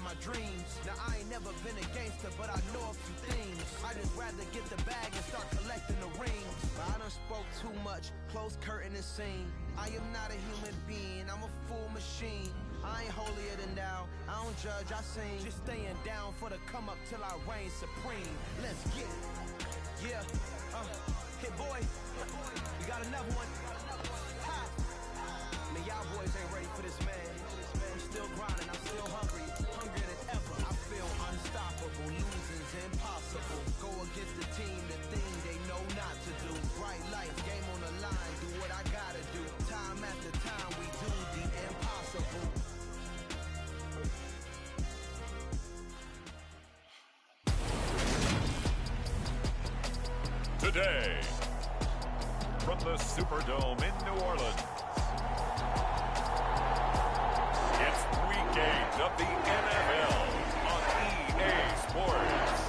my dreams. Now I ain't never been a gangster, but I know a few things. I just rather get the bag and start collecting the rings. But I done spoke too much, close curtain and scene. I am not a human being, I'm a full machine. I ain't holier than thou, I don't judge, I sing. Just staying down for the come up till I reign supreme. Let's get it. Yeah, hit boy, we got another one. Ha. Man, y'all boys ain't ready for this, man. I'm still grinding, I'm still hungry, hungrier than ever. I feel unstoppable, losing's impossible. Go against the team, the thing they know not to do. Bright lights, game on the line, do what I gotta do. Time after time, we do the impossible. Today, from the Superdome in New Orleans, it's Week 8 of the NFL on EA Sports.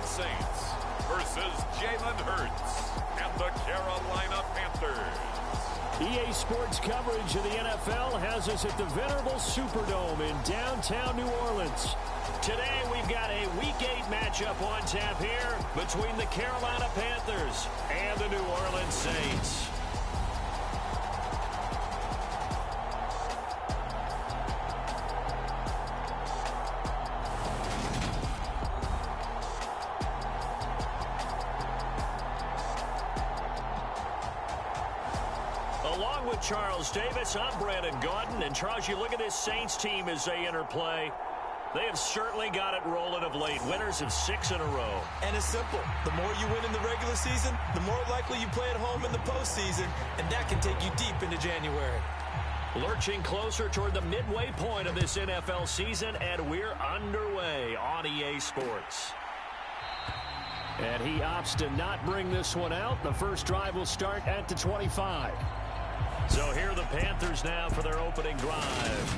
Saints versus Jalen Hurts and the Carolina Panthers. EA Sports coverage of the NFL has us at the venerable Superdome in downtown New Orleans. Today we've got a Week 8 matchup on tap here between the Carolina Panthers and the New Orleans Saints. Along with Charles Davis, I'm Brandon Gaudin. And Charles, you look at this Saints team as they enter play. They have certainly got it rolling of late. Winners of 6 in a row. And it's simple. The more you win in the regular season, the more likely you play at home in the postseason. And that can take you deep into January. Lurching closer toward the midway point of this NFL season, and we're underway on EA Sports. And he opts to not bring this one out. The first drive will start at the 25. So here are the Panthers now for their opening drive.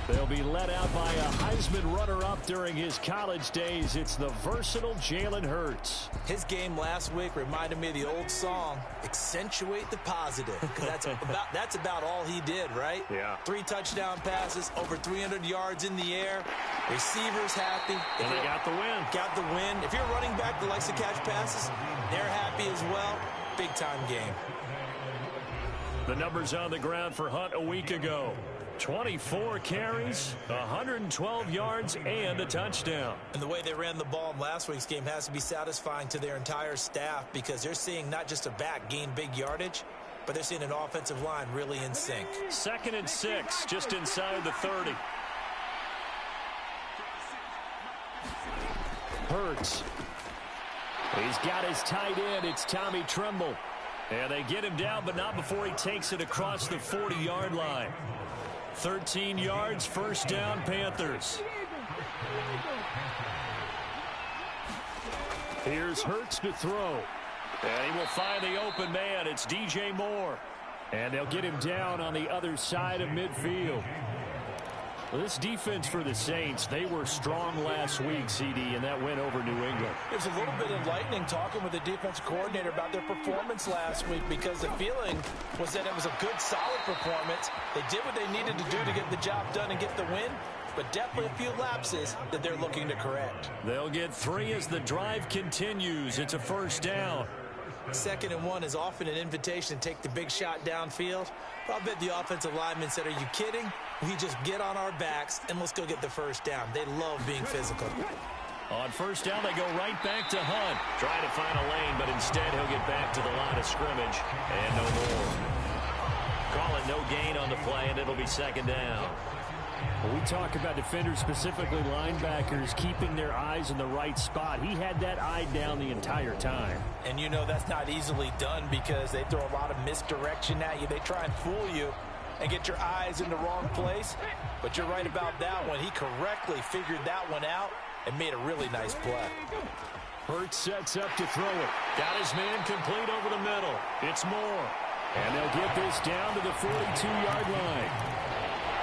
They'll be led out by a Heisman runner-up during his college days. It's the versatile Jalen Hurts. His game last week reminded me of the old song, Accentuate the Positive. Because that's about all he did, right? Yeah. 3 touchdown passes, over 300 yards in the air. Receivers happy. And they got the win. Got the win. If you're a running back that likes to catch passes, they're happy as well. Big-time game. The numbers on the ground for Hunt a week ago. 24 carries, 112 yards, and a touchdown. And the way they ran the ball in last week's game has to be satisfying to their entire staff because they're seeing not just a back gain big yardage, but they're seeing an offensive line really in sync. 2nd and 6, just inside the 30. Hurts. He's got his tight end. It's Tommy Tremble. And they get him down, but not before he takes it across the 40-yard line. 13 yards, first down, Panthers. Here's Hurts to throw. And he will find the open man. It's DJ Moore. And they'll get him down on the other side of midfield. Well, this defense for the Saints, they were strong last week, CD, and that went over New England. It was a little bit enlightening talking with the defensive coordinator about their performance last week because the feeling was that it was a good, solid performance. They did what they needed to do to get the job done and get the win, but definitely a few lapses that they're looking to correct. They'll get 3 as the drive continues. It's a first down. 2nd and 1 is often an invitation to take the big shot downfield. But I bet the offensive lineman said, are you kidding? We just get on our backs and let's go get the first down. They love being physical. On first down, they go right back to Hunt. Trying to find a lane, but instead he'll get back to the line of scrimmage. And no more. Call it no gain on the play, and it'll be 2nd down. When we talk about defenders, specifically linebackers, keeping their eyes in the right spot. He had that eye down the entire time. And you know that's not easily done because they throw a lot of misdirection at you. They try and fool you and get your eyes in the wrong place. But you're right about that one. He correctly figured that one out and made a really nice play. Hurts sets up to throw it. Got his man complete over the middle. It's Moore. And they'll get this down to the 42-yard line.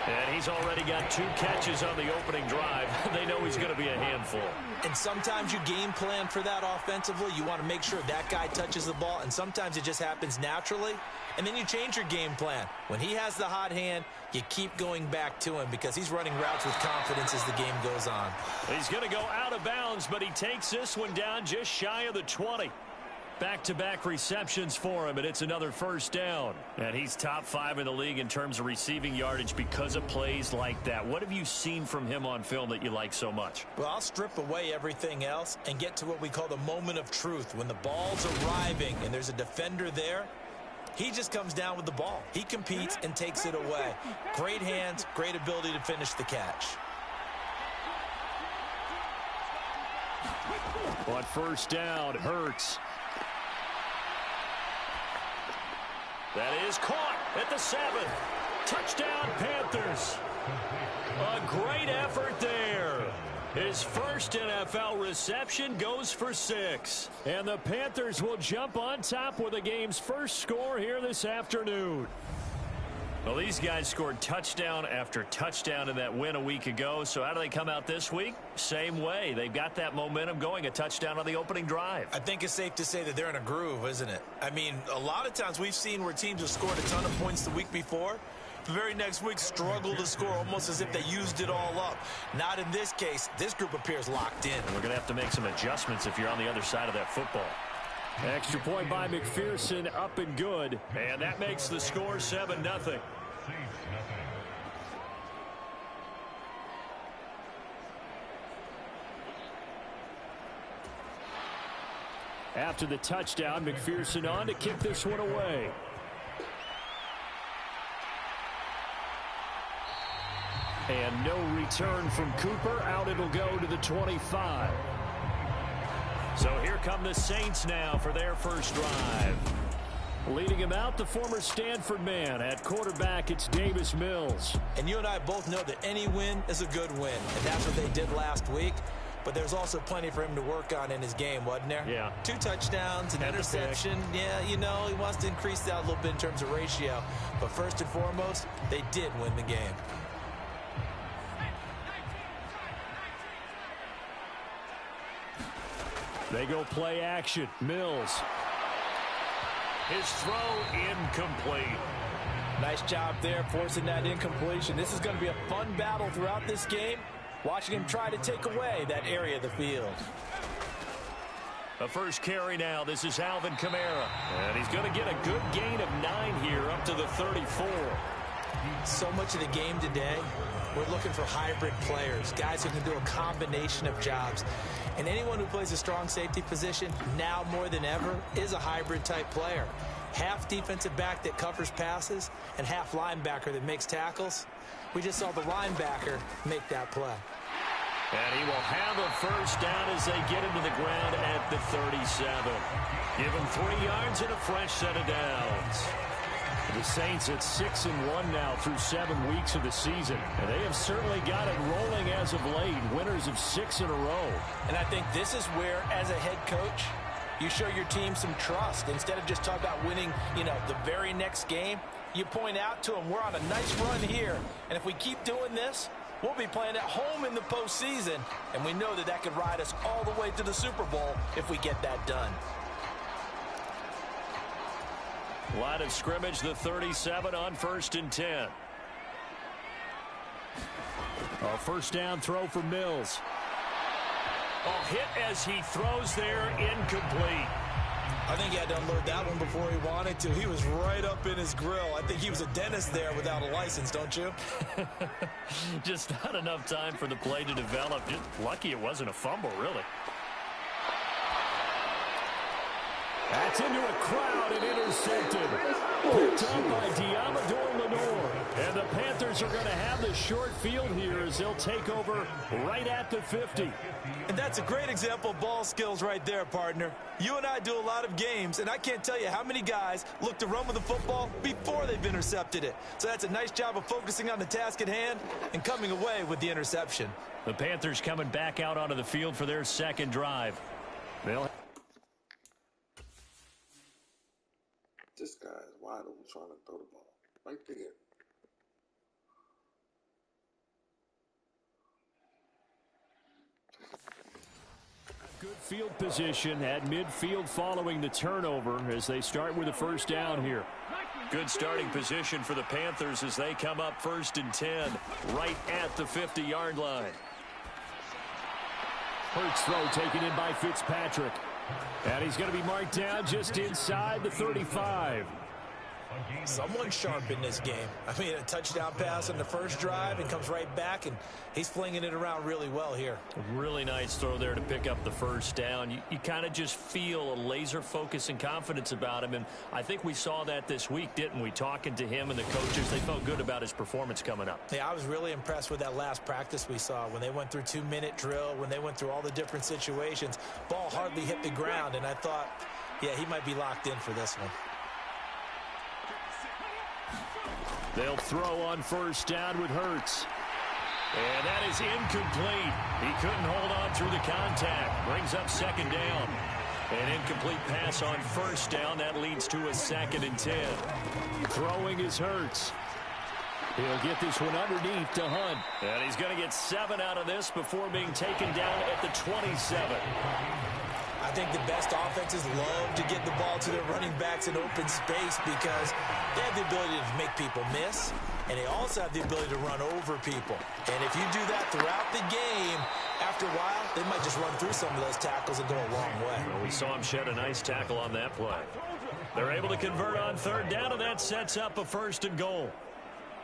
And he's already got 2 catches on the opening drive. They know he's going to be a handful. And sometimes you game plan for that offensively. You want to make sure that guy touches the ball, and sometimes it just happens naturally. And then you change your game plan. When he has the hot hand, you keep going back to him because he's running routes with confidence as the game goes on. He's going to go out of bounds, but he takes this one down just shy of the 20. Back-to-back receptions for him, and it's another first down. And he's top 5 in the league in terms of receiving yardage because of plays like that. What have you seen from him on film that you like so much? Well, I'll strip away everything else and get to what we call the moment of truth. When the ball's arriving and there's a defender there, he just comes down with the ball. He competes and takes it away. Great hands, great ability to finish the catch. On first down, Hurts. That is caught at the 7. Touchdown, Panthers. A great effort there. His first NFL reception goes for 6. And the Panthers will jump on top with the game's first score here this afternoon. Well, these guys scored touchdown after touchdown in that win a week ago. So how do they come out this week? Same way. They've got that momentum going, a touchdown on the opening drive. I think it's safe to say that they're in a groove, isn't it? I mean, a lot of times we've seen where teams have scored a ton of points the week before. The very next week struggle to score almost as if they used it all up. Not in this case. This group appears locked in. And we're going to have to make some adjustments if you're on the other side of that football. Extra point by McPherson, up and good. And that makes the score 7-0. After the touchdown, McPherson on to kick this one away. And no return from Cooper. Out it'll go to the 25. So here come the Saints now for their first drive. Leading him out, the former Stanford man. At quarterback, it's Davis Mills. And you and I both know that any win is a good win. And that's what they did last week. But there's also plenty for him to work on in his game, wasn't there? Yeah. 2 touchdowns, an interception. Yeah, you know, he wants to increase that a little bit in terms of ratio. But first and foremost, they did win the game. They go play action. Mills. His throw incomplete. Nice job there forcing that incompletion. This is going to be a fun battle throughout this game. Watching him try to take away that area of the field. A first carry now. This is Alvin Kamara. And he's going to get a good gain of 9 here up to the 34. So much of the game today, we're looking for hybrid players, guys who can do a combination of jobs. And anyone who plays a strong safety position, now more than ever, is a hybrid type player. Half defensive back that covers passes and half linebacker that makes tackles. We just saw the linebacker make that play. And he will have a first down as they get him to the ground at the 37. Give him 3 yards and a fresh set of downs. The Saints at 6-1 now through 7 weeks of the season. And they have certainly got it rolling as of late. Winners of 6 in a row. And I think this is where, as a head coach, you show your team some trust. Instead of just talking about winning, the very next game, you point out to them, we're on a nice run here. And if we keep doing this, we'll be playing at home in the postseason. And we know that that could ride us all the way to the Super Bowl if we get that done. Line of scrimmage, the 37 on 1st and 10. A first down throw for Mills. Hit as he throws there, incomplete. I think he had to unload that one before he wanted to. He was right up in his grill. I think he was a dentist there without a license, don't you? Just not enough time for the play to develop. Just lucky it wasn't a fumble, really. That's into a crowd and intercepted. Picked up by Diamador Lenore. And the Panthers are going to have the short field here as they'll take over right at the 50. And that's a great example of ball skills right there, partner. You and I do a lot of games, and I can't tell you how many guys look to run with the football before they've intercepted it. So that's a nice job of focusing on the task at hand and coming away with the interception. The Panthers coming back out onto the field for their second drive. This guy is wide open trying to throw the ball. Right there. Good field position at midfield following the turnover as they start with a first down here. Good starting position for the Panthers as they come up 1st and 10 right at the 50-yard line. Hurts throw taken in by Fitzpatrick. And he's going to be marked down just inside the 35. Someone sharp in this game. I mean, a touchdown pass on the first drive and comes right back, and he's flinging it around really well here. A really nice throw there to pick up the first down. You kind of just feel a laser focus and confidence about him, and I think we saw that this week, didn't we? Talking to him and the coaches, they felt good about his performance coming up. Yeah, I was really impressed with that last practice we saw when they went through 2-minute drill, when they went through all the different situations. Ball hardly hit the ground, and I thought, yeah, he might be locked in for this one. They'll throw on first down with Hurts. And that is incomplete. He couldn't hold on through the contact. Brings up 2nd down. An incomplete pass on first down. That leads to a 2nd and 10. Throwing is Hurts. He'll get this one underneath to Hunt. And he's going to get 7 out of this before being taken down at the 27. I think the best offenses love to get the ball to their running backs in open space because they have the ability to make people miss, and they also have the ability to run over people. And if you do that throughout the game, after a while, they might just run through some of those tackles and go a long way. Well, we saw him shed a nice tackle on that play. They're able to convert on 3rd down, and that sets up a 1st and goal.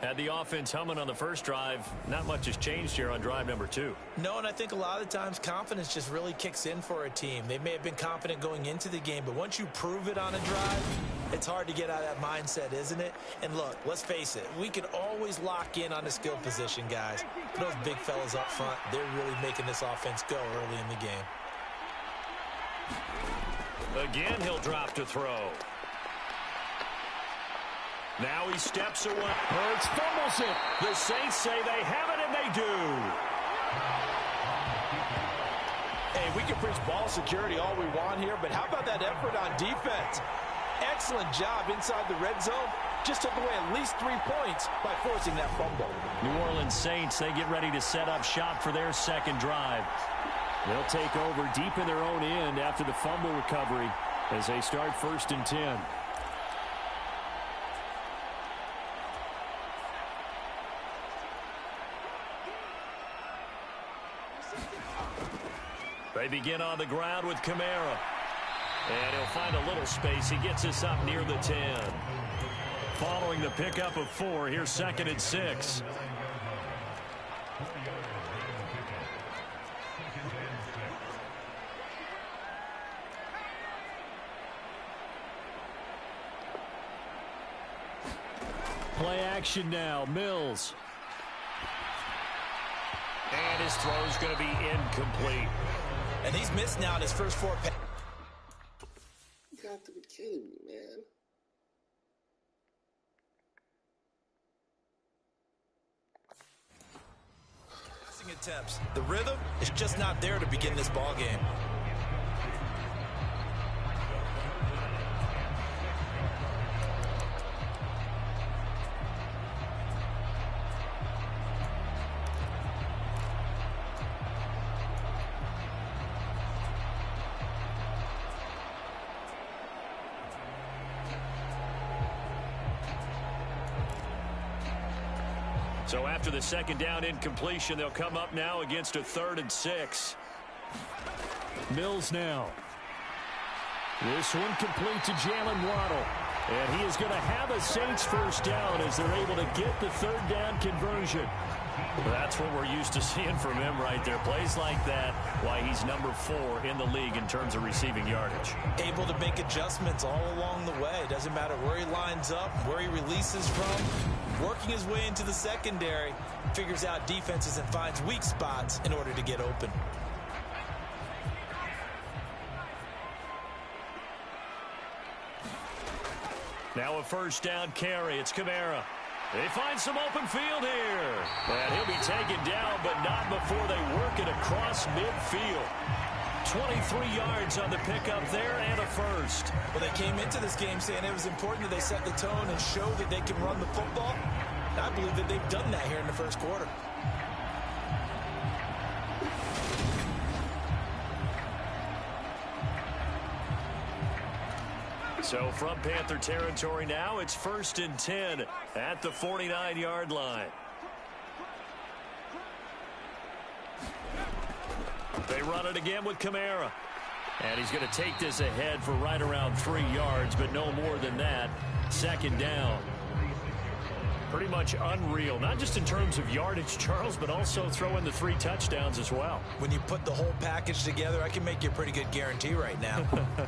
Had the offense humming on the first drive. Not much has changed here on drive number 2. No, and I think a lot of times confidence just really kicks in for a team. They may have been confident going into the game, but once you prove it on a drive, it's hard to get out of that mindset, isn't it? And look, let's face it, we can always lock in on the skill position, guys. But those big fellas up front, they're really making this offense go early in the game. Again, he'll drop to throw. Now he steps away. Hurts fumbles it. The Saints say they have it, and they do. Hey, we can preach ball security all we want here, but how about that effort on defense? Excellent job inside the red zone. Just took away at least 3 points by forcing that fumble. New Orleans Saints, they get ready to set up shop for their 2nd drive. They'll take over deep in their own end after the fumble recovery as they start 1st and 10. They begin on the ground with Kamara. And he'll find a little space. He gets us up near the 10. Following the pickup of 4, here's 2nd and 6. Play action now. Mills. And his throw's going to be incomplete. And he's missed now in his first 4 passes. You got to be kidding me, man. Passing attempts. The rhythm is just not there to begin this ball game. So after the 2nd down incompletion, they'll come up now against a 3rd and 6. Mills now. This one complete to Jalen Waddle. And he is going to have a Saints first down as they're able to get the 3rd down conversion. That's what we're used to seeing from him right there. Plays like that, why he's number 4 in the league in terms of receiving yardage. Able to make adjustments all along the way. Doesn't matter where he lines up, where he releases from. Working his way into the secondary, figures out defenses and finds weak spots in order to get open. Now a first down carry. It's Kamara. They find some open field here. And he'll be taken down, but not before they work it across midfield. 23 yards on the pickup there and a first. Well, they came into this game saying it was important that they set the tone and show that they can run the football. And I believe that they've done that here in the first quarter. So from Panther territory now, it's 1st and 10 at the 49-yard line. They run it again with Kamara. And he's going to take this ahead for right around 3 yards, but no more than that. 2nd down. Pretty much unreal, not just in terms of yardage, Charles, but also throw in the 3 touchdowns as well. When you put the whole package together, I can make you a pretty good guarantee right now.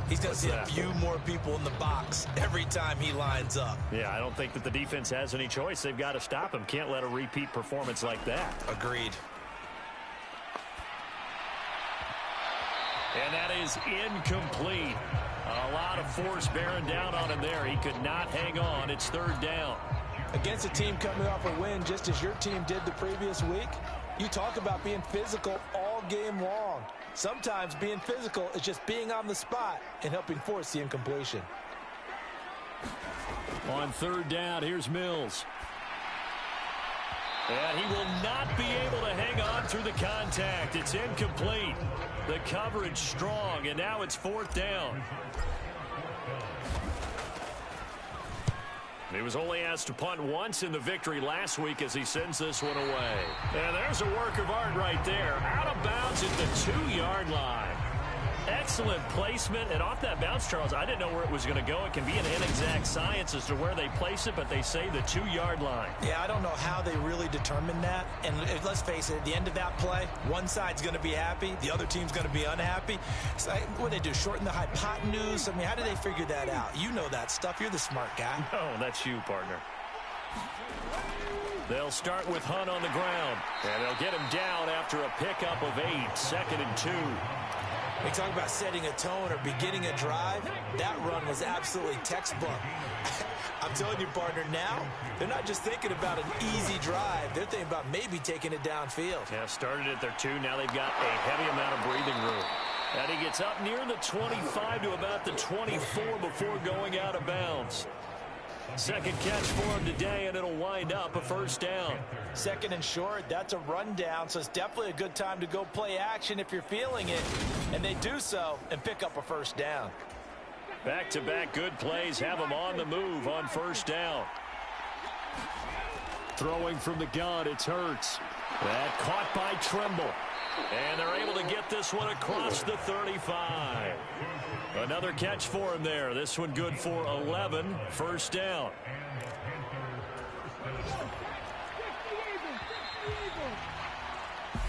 He's going to see a few more people in the box every time he lines up. Yeah, I don't think that the defense has any choice. They've got to stop him. Can't let a repeat performance like that. Agreed. And that is incomplete. A lot of force bearing down on him there. He could not hang on. It's 3rd down. Against a team coming off a win just as your team did the previous week, you talk about being physical all game long. Sometimes being physical is just being on the spot and helping force the incompletion. On 3rd down, here's Mills. And he will not be able to hang on through the contact. It's incomplete. The coverage strong, and now it's 4th down. He was only asked to punt once in the victory last week as he sends this one away. And there's a work of art right there. Out of bounds at the 2-yard line. Excellent placement. And off that bounce, Charles, I didn't know where it was going to go. It can be an inexact science as to where they place it, but they say the 2-yard line. Yeah, I don't know how they really determine that. And let's face it, at the end of that play, one side's going to be happy, the other team's going to be unhappy. So what do they do, shorten the hypotenuse? I mean, how do they figure that out? You know that stuff. You're the smart guy. No, that's you, partner. They'll start with Hunt on the ground, and they'll get him down after a pickup of 8, 2nd and 2. We talk about setting a tone or beginning a drive. That run was absolutely textbook. I'm telling you, partner, now they're not just thinking about an easy drive. They're thinking about maybe taking it downfield. Yeah, started at their 2. Now they've got a heavy amount of breathing room. And he gets up near the 25 to about the 24 before going out of bounds. 2nd catch for him today, and it'll wind up a 1st down. 2nd and short, that's a rundown, so it's definitely a good time to go play action if you're feeling it. And they do so and pick up a 1st down. Back-to-back good plays have him on the move on 1st down. Throwing from the gun, it's Hurts. That caught by Trimble. And they're able to get this one across the 35. Another catch for him there. This one good for 11. 1st down.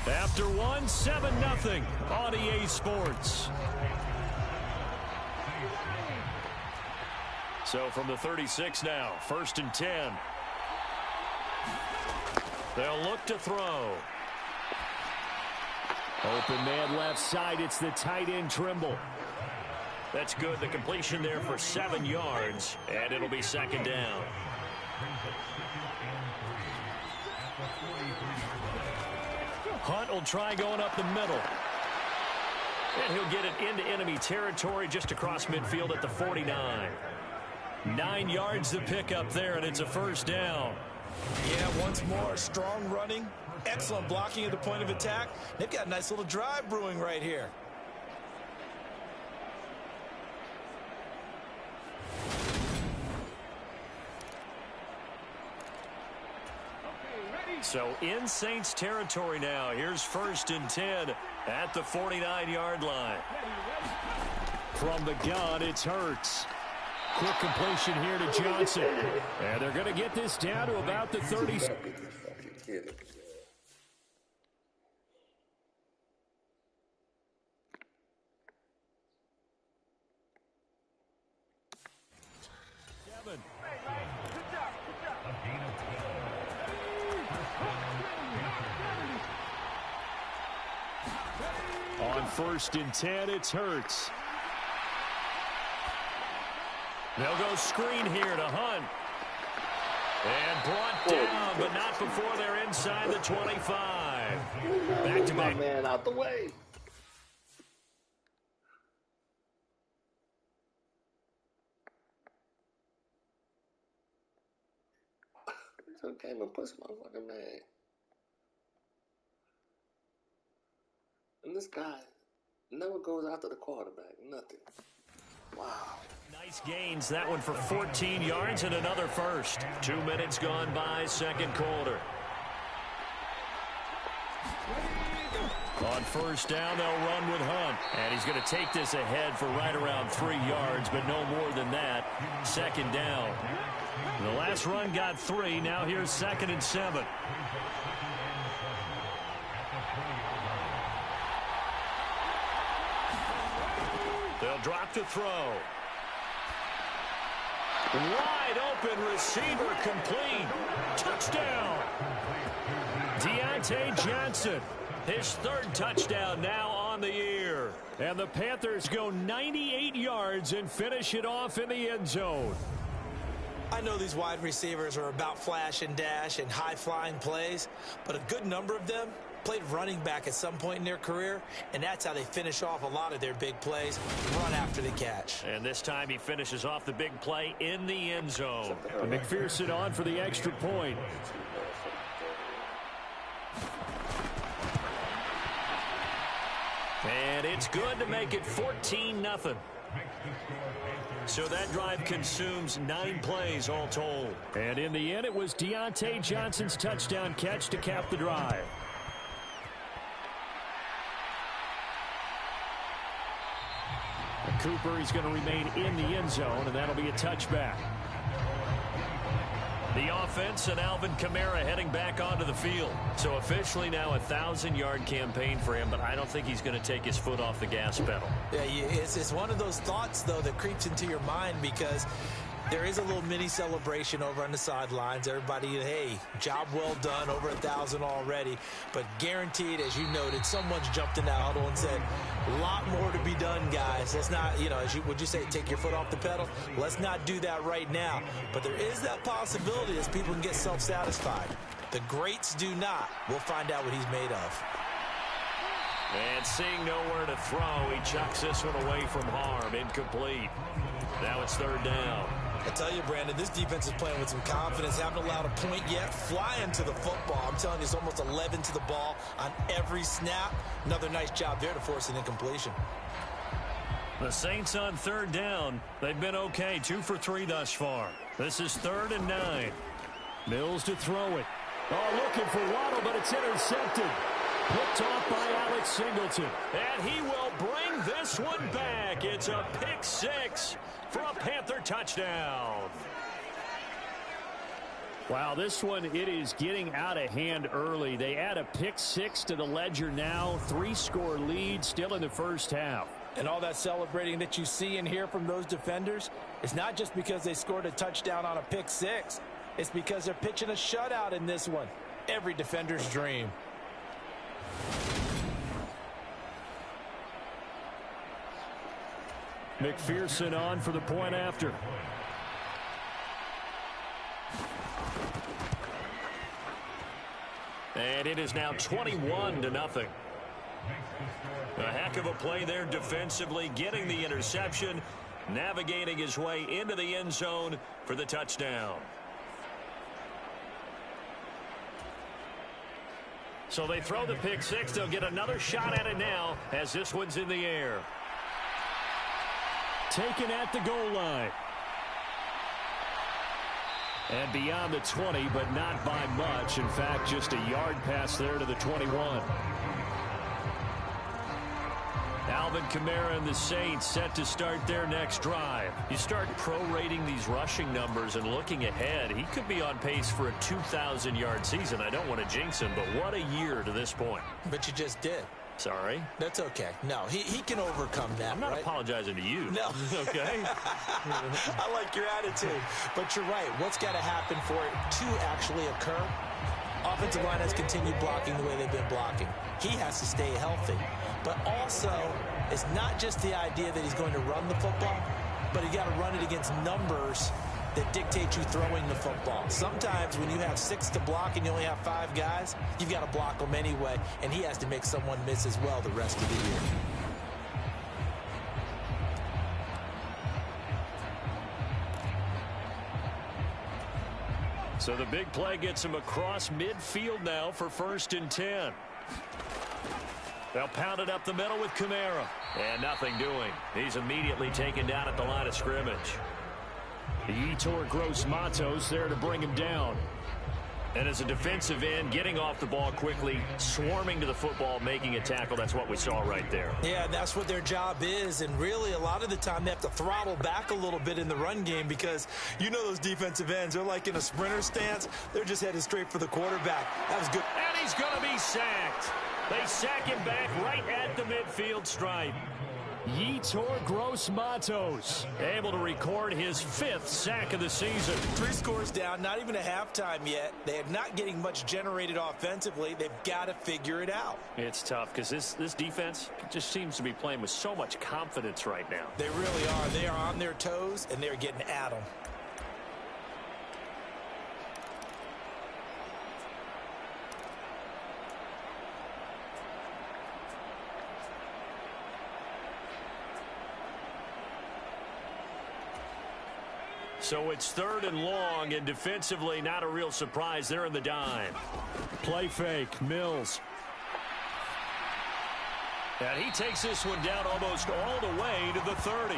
After one, 7-0 on EA Sports. So from the 36 now, 1st and 10. They'll look to throw. Open man left side. It's the tight end Trimble. That's good. The completion there for 7 yards, and it'll be 2nd down. Hunt will try going up the middle. And he'll get it into enemy territory just across midfield at the 49. 9 yards to pick up there, and it's a 1st down. Yeah, once more, strong running, excellent blocking at the point of attack. They've got a nice little drive brewing right here. So in Saints territory now. Here's 1st and 10 at the 49-yard line. From the gun, it's Hurts. Quick completion here to Johnson. And they're going to get this down to about the 30. On 1st and 10, it's Hurts. They'll go screen here to Hunt. And brought down, but not before they're inside the 25. Back-to-back. Man, out the way. to the game and push motherfucking man. And this guy never goes after the quarterback. Nothing. Wow. Nice gains. That one for 14 yards and another first. 2 minutes gone by, second quarter. On first down, they'll run with Hunt. And he's going to take this ahead for right around 3 yards, but no more than that. Second down. The last run got 3. Now here's 2nd and 7. They'll drop to throw. Wide open receiver complete. Touchdown. Deontay Johnson. His 3rd touchdown now on the year. And the Panthers go 98 yards and finish it off in the end zone. I know these wide receivers are about flash and dash and high-flying plays, but a good number of them played running back at some point in their career, and that's how they finish off a lot of their big plays, run after the catch. And this time he finishes off the big play in the end zone. McPherson on for the extra point. And it's good to make it 14-0. So that drive consumes 9 plays all told. And in the end, it was Deontay Johnson's touchdown catch to cap the drive. And Cooper, he's going to remain in the end zone, and that'll be a touchback. The offense and Alvin Kamara heading back onto the field. So officially now a 1,000-yard campaign for him, but I don't think he's going to take his foot off the gas pedal. Yeah, it's one of those thoughts, though, that creeps into your mind because there is a little mini celebration over on the sidelines. Everybody, hey, job well done, over 1,000 already. But guaranteed, as you noted, someone's jumped in that huddle and said, a lot more to be done, guys. Let's not, would you say, take your foot off the pedal? Let's not do that right now. But there is that possibility as people can get self-satisfied. The greats do not. We'll find out what he's made of. And seeing nowhere to throw, he chucks this one away from harm. Incomplete. Now it's 3rd down. I tell you, Brandon, this defense is playing with some confidence. Haven't allowed a point yet. Flying to the football. I'm telling you, it's almost 11 to the ball on every snap. Another nice job there to force an incompletion. The Saints on 3rd down. They've been okay. 2 for 3 thus far. This is 3rd and 9. Mills to throw it. Oh, looking for Waddle, but it's intercepted. Picked off by Alex Singleton. And he will bring this one back. It's a pick 6 for a Panther touchdown. Wow, this one, it is getting out of hand early. They add a pick 6 to the ledger now. 3-score lead still in the first half. And all that celebrating that you see and hear from those defenders, it's not just because they scored a touchdown on a pick 6. It's because they're pitching a shutout in this one. Every defender's dream. McPherson on for the point after. And it is now 21-0. A heck of a play there defensively, getting the interception, navigating his way into the end zone for the touchdown. So they throw the pick 6. They'll get another shot at it now as this one's in the air. Taken at the goal line. And beyond the 20, but not by much. In fact, just a yard pass there to the 21. Alvin Kamara and the Saints set to start their next drive. You start prorating these rushing numbers and looking ahead, he could be on pace for a 2,000-yard season. I don't want to jinx him, but what a year to this point. But you just did. Sorry. That's okay. No, he can overcome that. I'm not apologizing to you. No. Okay. I like your attitude. But you're right. What's got to happen for it to actually occur? Offensive line has continued blocking the way they've been blocking. He has to stay healthy. But also, it's not just the idea that he's going to run the football, but he's got to run it against numbers that dictate you throwing the football. Sometimes when you have 6 to block and you only have 5 guys, you've got to block them anyway, and he has to make someone miss as well the rest of the year. So the big play gets him across midfield now for 1st and 10. They'll pound it up the middle with Kamara. And nothing doing. He's immediately taken down at the line of scrimmage. Yetur Gross-Matos there to bring him down. And as a defensive end, getting off the ball quickly, swarming to the football, making a tackle. That's what we saw right there. Yeah, that's what their job is. And really, a lot of the time, they have to throttle back a little bit in the run game because you know those defensive ends, they're like in a sprinter stance. They're just headed straight for the quarterback. That was good. And he's going to be sacked. They sack him back right at the midfield stripe. Yetur Gross-Matos able to record his 5th sack of the season. 3 scores down, not even a halftime yet. They are not getting much generated offensively. They've got to figure it out. It's tough because this defense just seems to be playing with so much confidence right now. They really are. They are on their toes, and they're getting at them. So it's 3rd and long, and defensively not a real surprise. They're in the dime. Play fake, Mills. And he takes this one down almost all the way to the 30.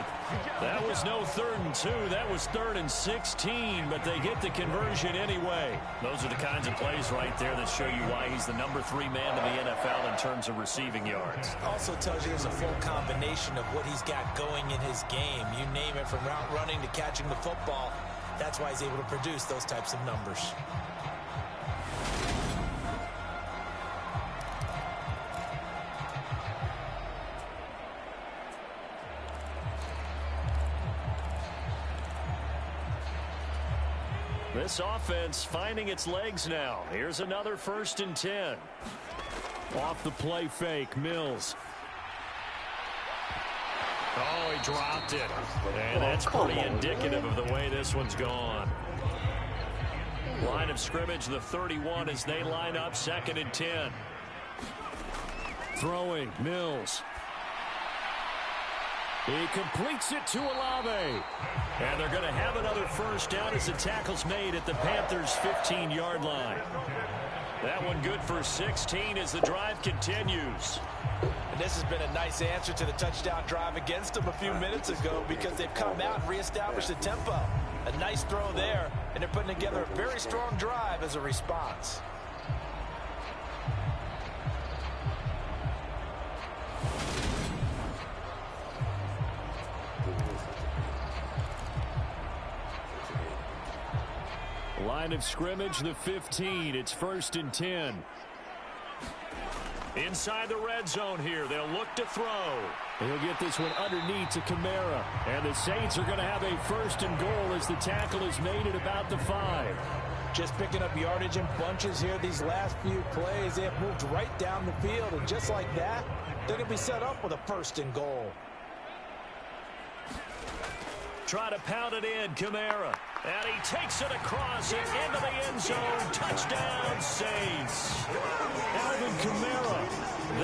That was no 3rd and 2. That was 3rd and 16, but they get the conversion anyway. Those are the kinds of plays right there that show you why he's the number 3 man in the NFL in terms of receiving yards. Also tells you there's a full combination of what he's got going in his game. You name it, from route running to catching the football. That's why he's able to produce those types of numbers. This offense finding its legs now. Here's another 1st and 10. Off the play fake, Mills. Oh, he dropped it. And that's pretty indicative of the way this one's gone. Line of scrimmage, the 31 as they line up, 2nd and 10. Throwing, Mills. He completes it to Olave. And they're going to have another 1st down as the tackle's made at the Panthers' 15-yard line. That one good for 16 as the drive continues. And this has been a nice answer to the touchdown drive against them a few minutes ago because they've come out and reestablished the tempo. A nice throw there, and they're putting together a very strong drive as a response. Line of scrimmage, the 15. It's 1st and 10. Inside the red zone here. They'll look to throw. He'll get this one underneath to Kamara. And the Saints are going to have a 1st and goal as the tackle is made at about the 5. Just picking up yardage in bunches here these last few plays. They have moved right down the field. And just like that, they're going to be set up with a 1st and goal. Try to pound it in, Kamara. And he takes it across and into the end zone. Touchdown, Saints. Alvin Kamara.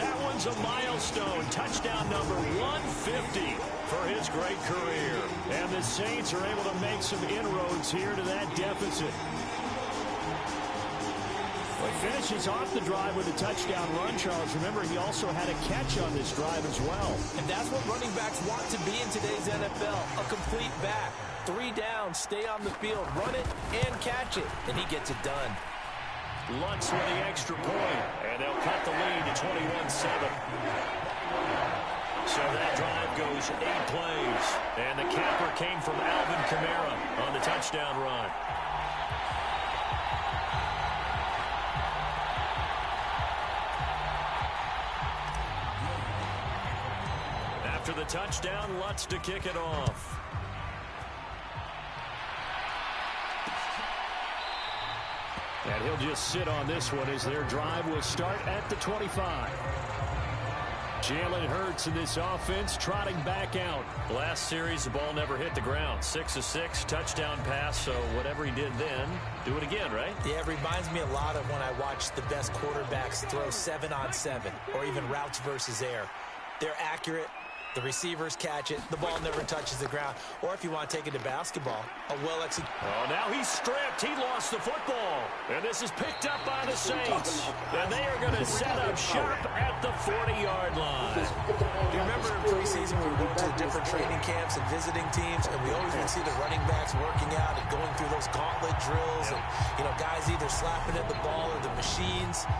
That one's a milestone. Touchdown number 150 for his great career. And the Saints are able to make some inroads here to that deficit. Well, he finishes off the drive with a touchdown run, Charles. Remember, he also had a catch on this drive as well. And that's what running backs want to be in today's NFL, a complete back. 3 down, stay on the field, run it, and catch it. And he gets it done. Lutz with the extra point, and they'll cut the lead to 21-7. So that drive goes 8 plays, and the capper came from Alvin Kamara on the touchdown run. After the touchdown, Lutz to kick it off. And he'll just sit on this one as their drive will start at the 25. Jalen Hurts in this offense trotting back out. Last series, the ball never hit the ground. 6 of 6, touchdown pass, so whatever he did then, do it again, right? Yeah, it reminds me a lot of when I watch the best quarterbacks throw 7-on-7 or even routes versus air. They're accurate, The receivers catch it. The ball never touches the ground. Or if you want to take it to basketball, a well-executed. Oh, now he's stripped. He lost the football. And this is picked up by the Saints. And they are going to set up shop at the 40-yard line. Do you remember in preseason we were going to the different training camps and visiting teams, and we always would see the running backs working out and going through those gauntlet drills, and, you know, guys either slapping at the ball or the machines.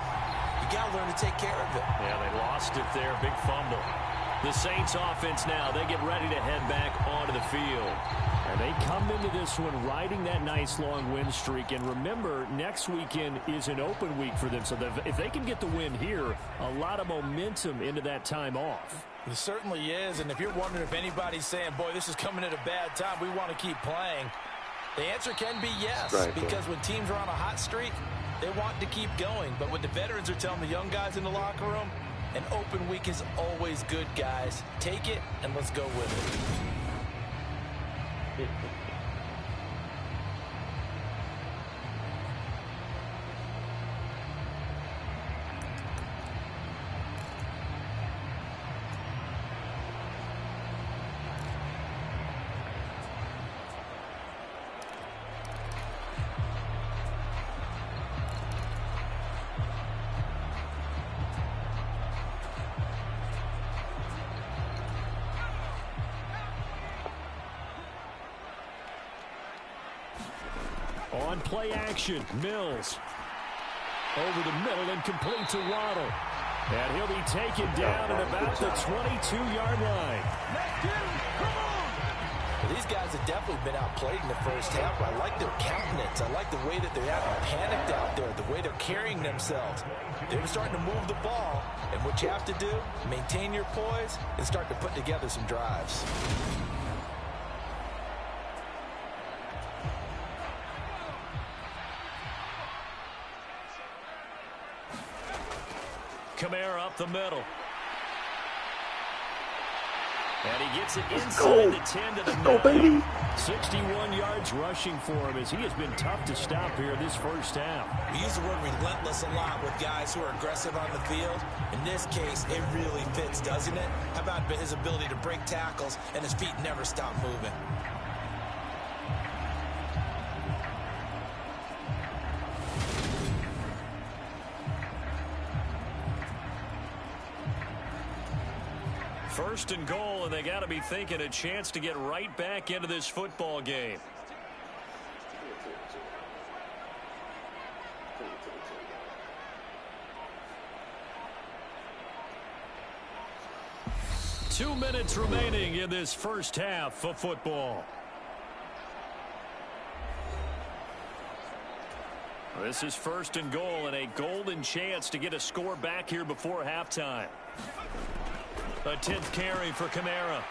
You got to learn to take care of it. Yeah, they lost it there. Big fumble. The Saints offense now, they get ready to head back onto the field. And they come into this one riding that nice long win streak. And remember, next weekend is an open week for them. So if they can get the win here, a lot of momentum into that time off. It certainly is. And if you're wondering if anybody's saying, boy, this is coming at a bad time, we want to keep playing, the answer can be yes. Right, because when teams are on a hot streak, they want to keep going. But what the veterans are telling the young guys in the locker room, an open week is always good, guys. Take it, and let's go with it. On play action, Mills. Over the middle and complete to Waddle. And he'll be taken down at about the 22-yard line. Well, these guys have definitely been outplayed in the first half, but I like their countenance. I like the way that they're acting panicked out there, the way they're carrying themselves. They're starting to move the ball, and what you have to do, maintain your poise and start to put together some drives. Kamara up the middle. And he gets it inside the 10 to the 9. 61 yards rushing for him as he has been tough to stop here this first half. We use the word relentless a lot with guys who are aggressive on the field. In this case, it really fits, doesn't it? How about his ability to break tackles and his feet never stop moving? First and goal, and they got to be thinking a chance to get right back into this football game. Two minutes remaining in this first half of football. This is first and goal and a golden chance to get a score back here before halftime. A 10th carry for Kamara.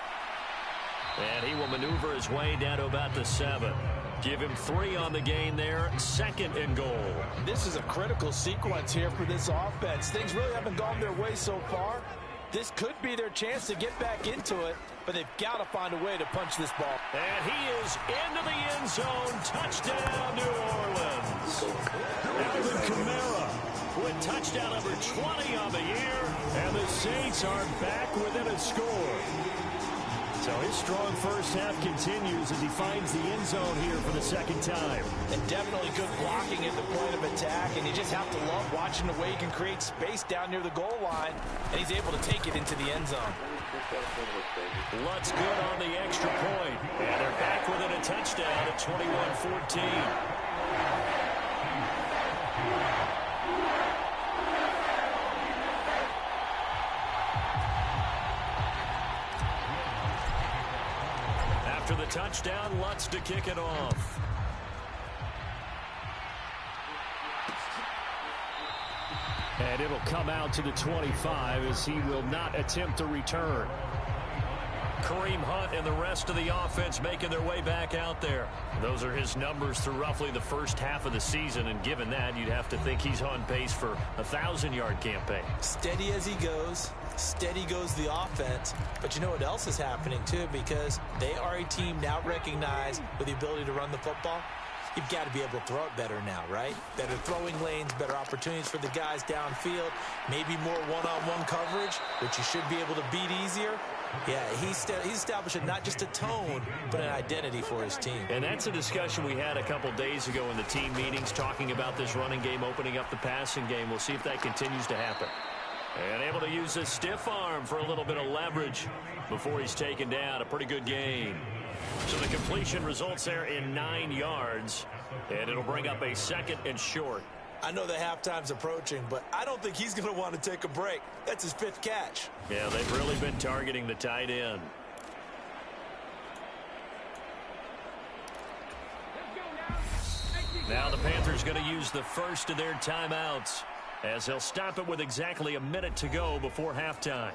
And he will maneuver his way down to about the 7. Give him 3 on the gain there. Second and goal. This is a critical sequence here for this offense. Things really haven't gone their way so far. This could be their chance to get back into it, but they've got to find a way to punch this ball. And he is into the end zone. Touchdown, New Orleans. Alvin Kamara with touchdown number 20 on the year, and the Saints are back within a score. So his strong first half continues as he finds the end zone here for the second time. And definitely good blocking at the point of attack, and you just have to love watching the way he can create space down near the goal line, and he's able to take it into the end zone. Lutz good on the extra point, and they're back within a touchdown at 21-14. After the touchdown, Lutz to kick it off. And it'll come out to the 25 as he will not attempt a return. Kareem Hunt and the rest of the offense making their way back out there. Those are his numbers through roughly the first half of the season, and given that, you'd have to think he's on pace for a 1,000-yard campaign. Steady as he goes. Steady goes the offense. But you know what else is happening, too, because they are a team now recognized with the ability to run the football. You've got to be able to throw it better now, right? Better throwing lanes, better opportunities for the guys downfield, maybe more one-on-one coverage, which you should be able to beat easier. Yeah, he's establishing not just a tone, but an identity for his team. And that's a discussion we had a couple days ago in the team meetings, talking about this running game, opening up the passing game. We'll see if that continues to happen. And able to use a stiff arm for a little bit of leverage before he's taken down. A pretty good gain. So the completion results there in 9 yards, and it'll bring up a 2nd and short. I know the halftime's approaching, but I don't think he's going to want to take a break. That's his 5th catch. Yeah, they've really been targeting the tight end. Now the Panthers going to use the first of their timeouts, as they'll stop it with exactly a minute to go before halftime.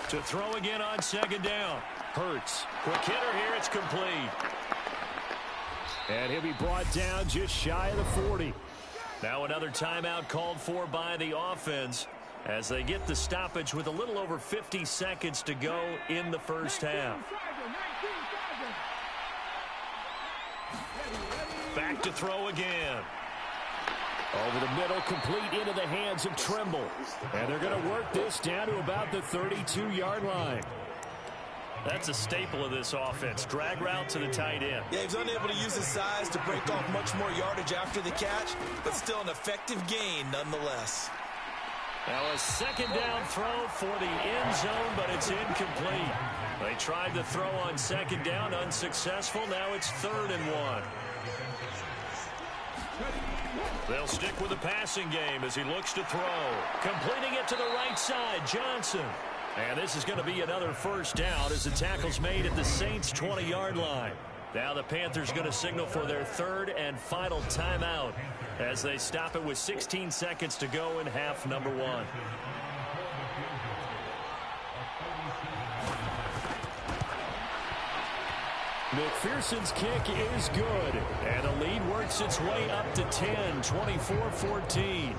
To throw again on 2nd down. Hurts. Quick hitter here. It's complete. And he'll be brought down just shy of the 40. Now another timeout called for by the offense as they get the stoppage with a little over 50 seconds to go in the first half. Back to throw again. Over the middle, complete into the hands of Trimble. And they're going to work this down to about the 32-yard line. That's a staple of this offense. Drag route to the tight end. Yeah, he was unable to use his size to break off much more yardage after the catch, but still an effective gain nonetheless. Now a 2nd down throw for the end zone, but it's incomplete. They tried to throw on 2nd down, unsuccessful. Now it's 3rd and 1. They'll stick with the passing game as he looks to throw. Completing it to the right side, Johnson. And this is going to be another first down as the tackle's made at the Saints' 20-yard line. Now the Panthers going to signal for their 3rd and final timeout as they stop it with 16 seconds to go in half number 1. McPherson's kick is good, and the lead works its way up to 10, 24-14.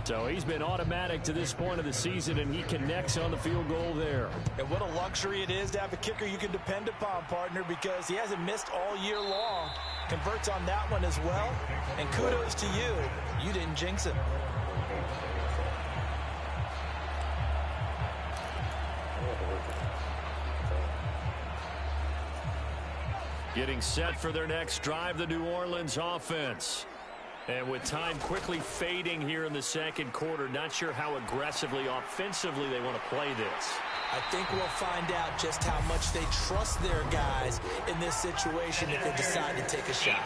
So he's been automatic to this point of the season, and he connects on the field goal there. And what a luxury it is to have a kicker you can depend upon, partner, because he hasn't missed all year long. Converts on that one as well, and kudos to you. You didn't jinx him. Getting set for their next drive, the New Orleans offense. And with time quickly fading here in the 2nd quarter, not sure how aggressively, offensively they want to play this. I think we'll find out just how much they trust their guys in this situation if they decide to take a shot.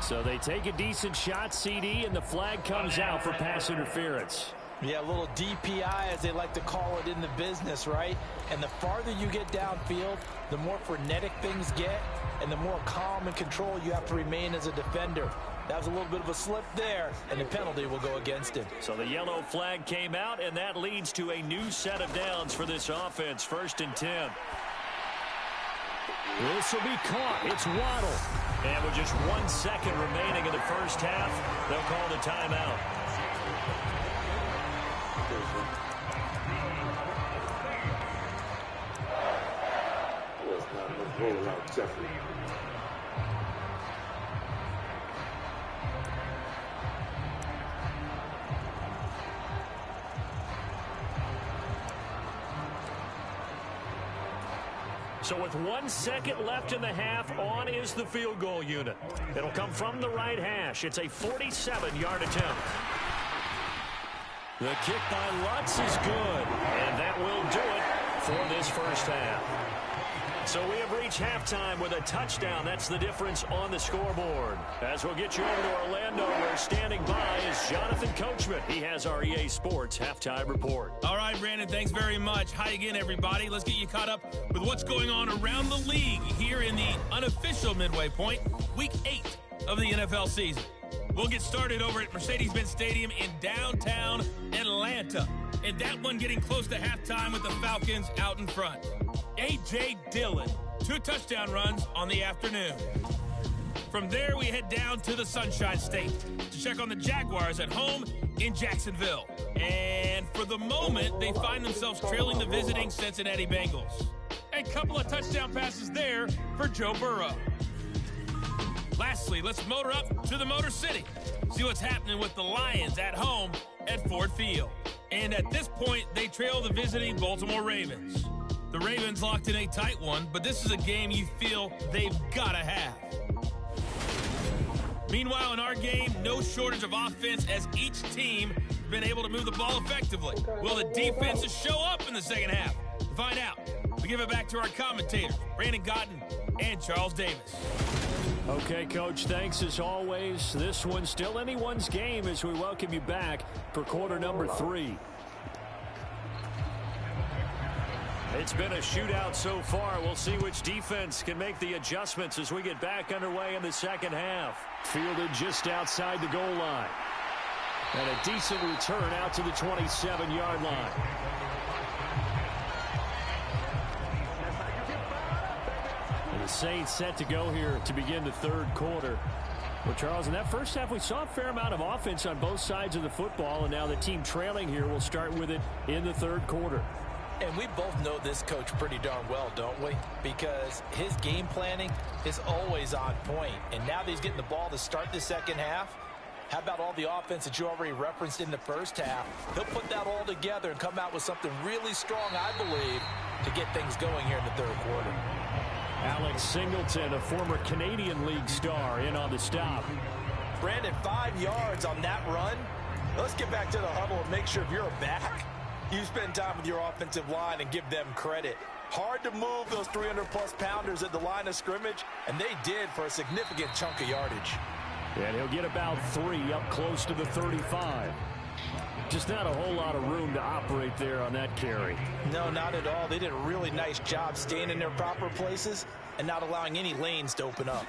So they take a decent shot, CD, and the flag comes out for pass interference. Yeah, a little DPI, as they like to call it in the business, right? And the farther you get downfield, the more frenetic things get, and the more calm and control you have to remain as a defender. That was a little bit of a slip there, and the penalty will go against him. So the yellow flag came out, and that leads to a new set of downs for this offense. 1st and 10. This will be caught. It's Waddle. And with just 1 second remaining in the first half, they'll call the timeout. Roll out Jeffrey. So with 1 second left in the half, on is the field goal unit. It'll come from the right hash. It's a 47-yard attempt. The kick by Lutz is good, and that will do it for this first half. So we have reached halftime with a touchdown. That's the difference on the scoreboard. As we'll get you over to Orlando, where standing by is Jonathan Coachman. He has our EA Sports Halftime Report. All right, Brandon, thanks very much. Hi again, everybody. Let's get you caught up with what's going on around the league here in the unofficial midway point, Week 8 of the NFL season. We'll get started over at Mercedes-Benz Stadium in downtown Atlanta. And that one getting close to halftime with the Falcons out in front. A.J. Dillon, 2 touchdown runs on the afternoon. From there, we head down to the Sunshine State to check on the Jaguars at home in Jacksonville. And for the moment, they find themselves trailing the visiting Cincinnati Bengals. A couple of touchdown passes there for Joe Burrow. Lastly, let's motor up to the Motor City. See what's happening with the Lions at home at Ford Field. And at this point, they trail the visiting Baltimore Ravens. The Ravens locked in a tight one, but this is a game you feel they've got to have. Meanwhile, in our game, no shortage of offense as each team has been able to move the ball effectively. Will the defenses show up in the second half? To find out, we give it back to our commentators, Brandon Godden and Charles Davis. Okay, Coach, thanks as always. This one's still anyone's game as we welcome you back for quarter number 3. It's been a shootout so far. We'll see which defense can make the adjustments as we get back underway in the second half. Fielded just outside the goal line. And a decent return out to the 27-yard line. And the Saints set to go here to begin the third quarter. Well, Charles, in that first half, we saw a fair amount of offense on both sides of the football, and now the team trailing here will start with it in the third quarter. And we both know this coach pretty darn well, don't we? Because his game planning is always on point. And now that he's getting the ball to start the second half, how about all the offense that you already referenced in the first half? He'll put that all together and come out with something really strong, I believe, to get things going here in the third quarter. Alex Singleton, a former Canadian League star, in on the stop. Brandon, 5 yards on that run. Let's get back to the huddle and make sure if you're a back, you spend time with your offensive line and give them credit. Hard to move those 300-plus pounders at the line of scrimmage, and they did for a significant chunk of yardage. And he'll get about 3 up close to the 35. Just not a whole lot of room to operate there on that carry. No, not at all. They did a really nice job staying in their proper places and not allowing any lanes to open up.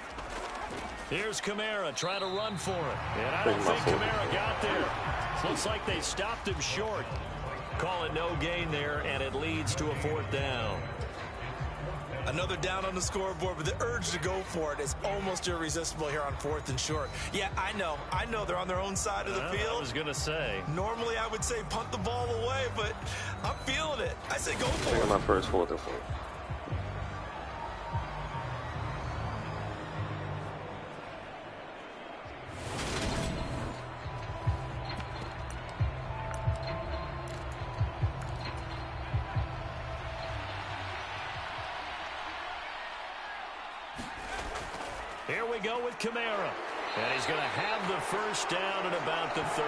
Here's Kamara trying to run for it. And I don't think Kamara got there. Looks like they stopped him short. Call it no gain there, and it leads to a fourth down. Another down on the scoreboard, but the urge to go for it is almost irresistible here on 4th and short. Yeah, I know they're on their own side of the field. I was going to say. Normally I would say punt the ball away, but I'm feeling it. I say go for it. Taking my first 4th and 4. Here we go with Kamara. And he's going to have the first down at about the 38.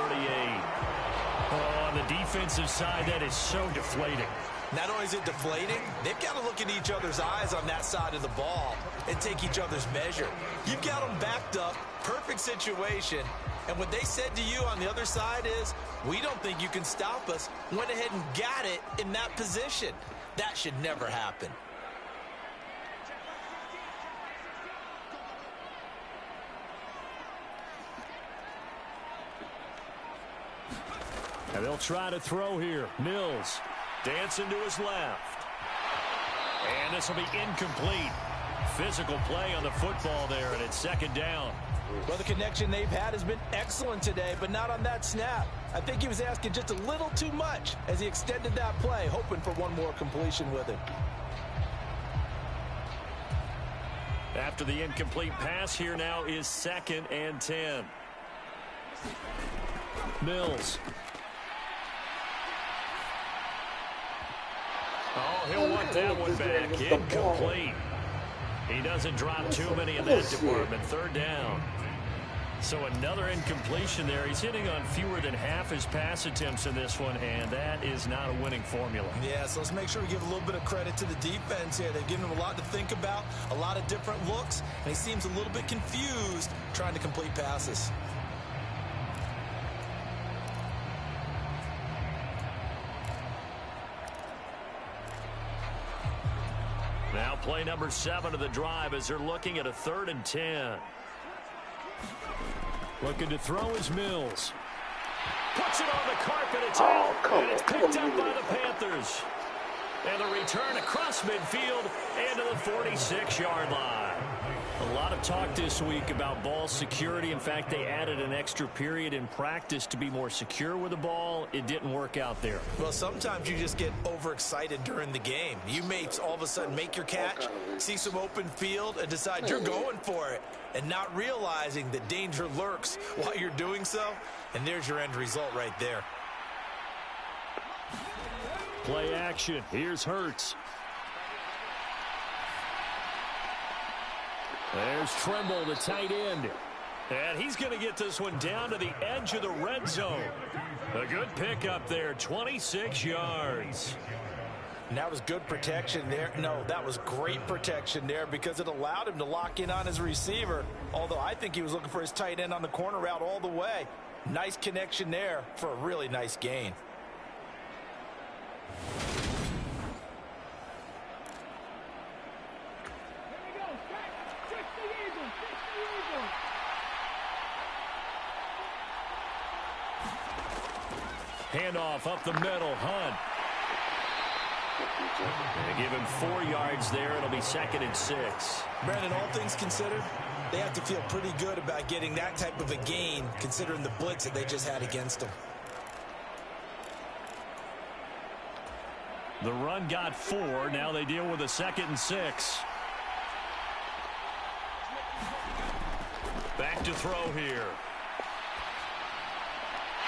Oh, on the defensive side, that is so deflating. Not only is it deflating, they've got to look in each other's eyes on that side of the ball and take each other's measure. You've got them backed up, perfect situation, and what they said to you on the other side is, we don't think you can stop us. Went ahead and got it in that position. That should never happen. And they'll try to throw here. Mills dancing to his left. And this will be incomplete. Physical play on the football there, and it's second down. Well, the connection they've had has been excellent today, but not on that snap. I think he was asking just a little too much as he extended that play, hoping for one more completion with it. After the incomplete pass, here now is 2nd and 10. Mills. Oh, he'll want that one back. Incomplete. He doesn't drop too many in that department. 3rd down. So another incompletion there. He's hitting on fewer than half his pass attempts in this one, and that is not a winning formula. Yeah, so let's make sure we give a little bit of credit to the defense here. They've given him a lot to think about, a lot of different looks, and he seems a little bit confused trying to complete passes. Now play number 7 of the drive as they're looking at a 3rd and 10. Looking to throw is Mills. Puts it on the carpet. It's out, and it's picked up by the Panthers. And the return across midfield and to the 46-yard line. A lot of talk this week about ball security. In fact, they added an extra period in practice to be more secure with the ball. It didn't work out there. Well, sometimes you just get overexcited during the game. You may all of a sudden make your catch, see some open field, and decide you're going for it, and not realizing that danger lurks while you're doing so. And there's your end result right there. Play action. Here's Hurts. There's Trimble, the tight end. And he's going to get this one down to the edge of the red zone. A good pickup there, 26 yards. And that was good protection there. No, that was great protection there because it allowed him to lock in on his receiver. Although I think he was looking for his tight end on the corner route all the way. Nice connection there for a really nice gain. Handoff up the middle, Hunt. They give him 4 yards there. It'll be 2nd and 6. Brandon, all things considered, they have to feel pretty good about getting that type of a gain, considering the blitz that they just had against them. The run got 4. Now they deal with a 2nd and 6. Back to throw here.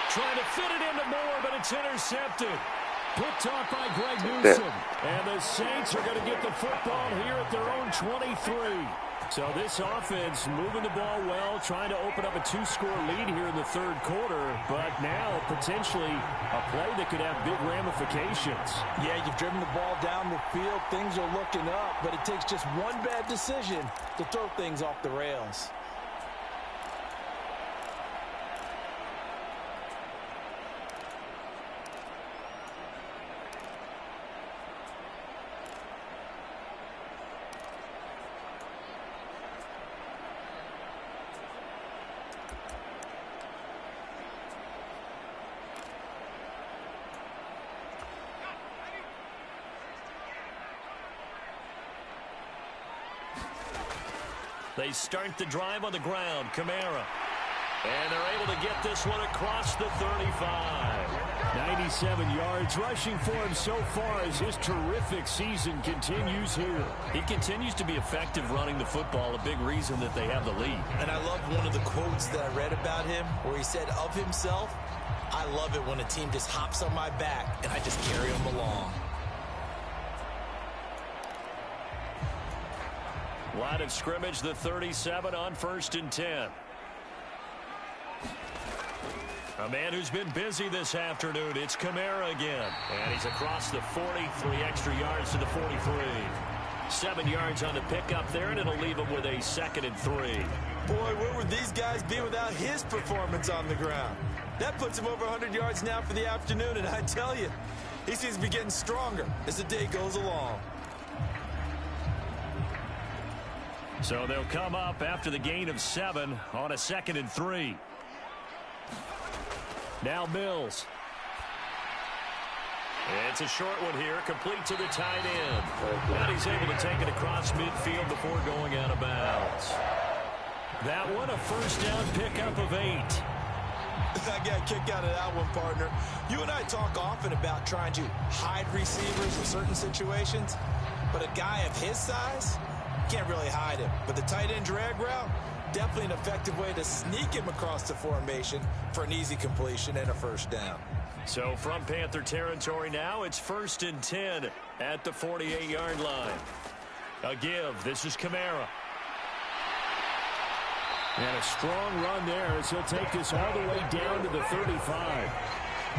Trying to fit it into Moore, but it's intercepted. Picked off by Greg Newsom. And the Saints are going to get the football here at their own 23. So this offense moving the ball well, trying to open up a 2-score lead here in the 3rd quarter. But now potentially a play that could have big ramifications. Yeah, you've driven the ball down the field. Things are looking up, but it takes just one bad decision to throw things off the rails. They start the drive on the ground. Kamara. And they're able to get this one across the 35. 97 yards rushing for him so far as his terrific season continues here. He continues to be effective running the football, a big reason that they have the lead. And I love one of the quotes that I read about him where he said of himself, "I love it when a team just hops on my back and I just carry them along." Line of scrimmage, the 37 on 1st and 10. A man who's been busy this afternoon. It's Kamara again. And he's across the 43 extra yards to the 43. 7 yards on the pickup there, and it'll leave him with a 2nd and 3. Boy, where would these guys be without his performance on the ground? That puts him over 100 yards now for the afternoon, and I tell you, he seems to be getting stronger as the day goes along. So they'll come up after the gain of 7 on a 2nd and 3. Now Mills. It's a short one here, complete to the tight end. And he's able to take it across midfield before going out of bounds. That one, a 1st down pickup of 8. I got a kick out of that one, partner. You and I talk often about trying to hide receivers in certain situations, but a guy of his size can't really hide him. But the tight end drag route, definitely an effective way to sneak him across the formation for an easy completion and a 1st down. So from Panther territory now, it's 1st and 10 at the 48-yard line. A give. This is Kamara. And a strong run there as he'll take this all the way down to the 35.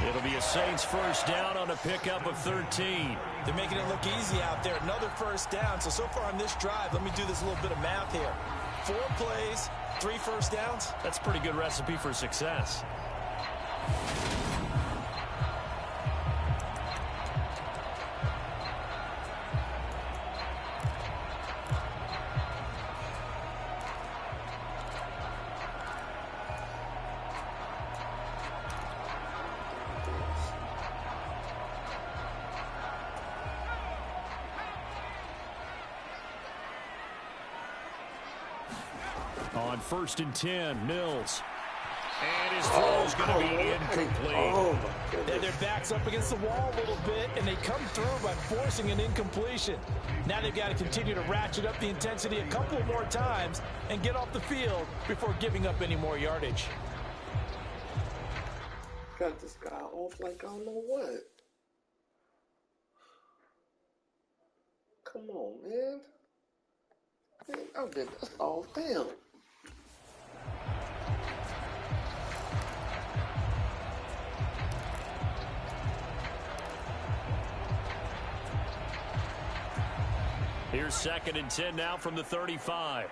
It'll be a Saints 1st down on a pickup of 13. They're making it look easy out there. Another 1st down. So far on this drive, let me do this little bit of math here. 4 plays, 3 1st downs. That's a pretty good recipe for success. On 1st and 10, Mills. And his throw is going to be incomplete. Oh, my goodness. Their back's up against the wall a little bit, and they come through by forcing an incompletion. Now they've got to continue to ratchet up the intensity a couple more times and get off the field before giving up any more yardage. Got this guy off like I don't know what. Come on, man. I've been off. Damn. Here's 2nd and 10 now from the 35.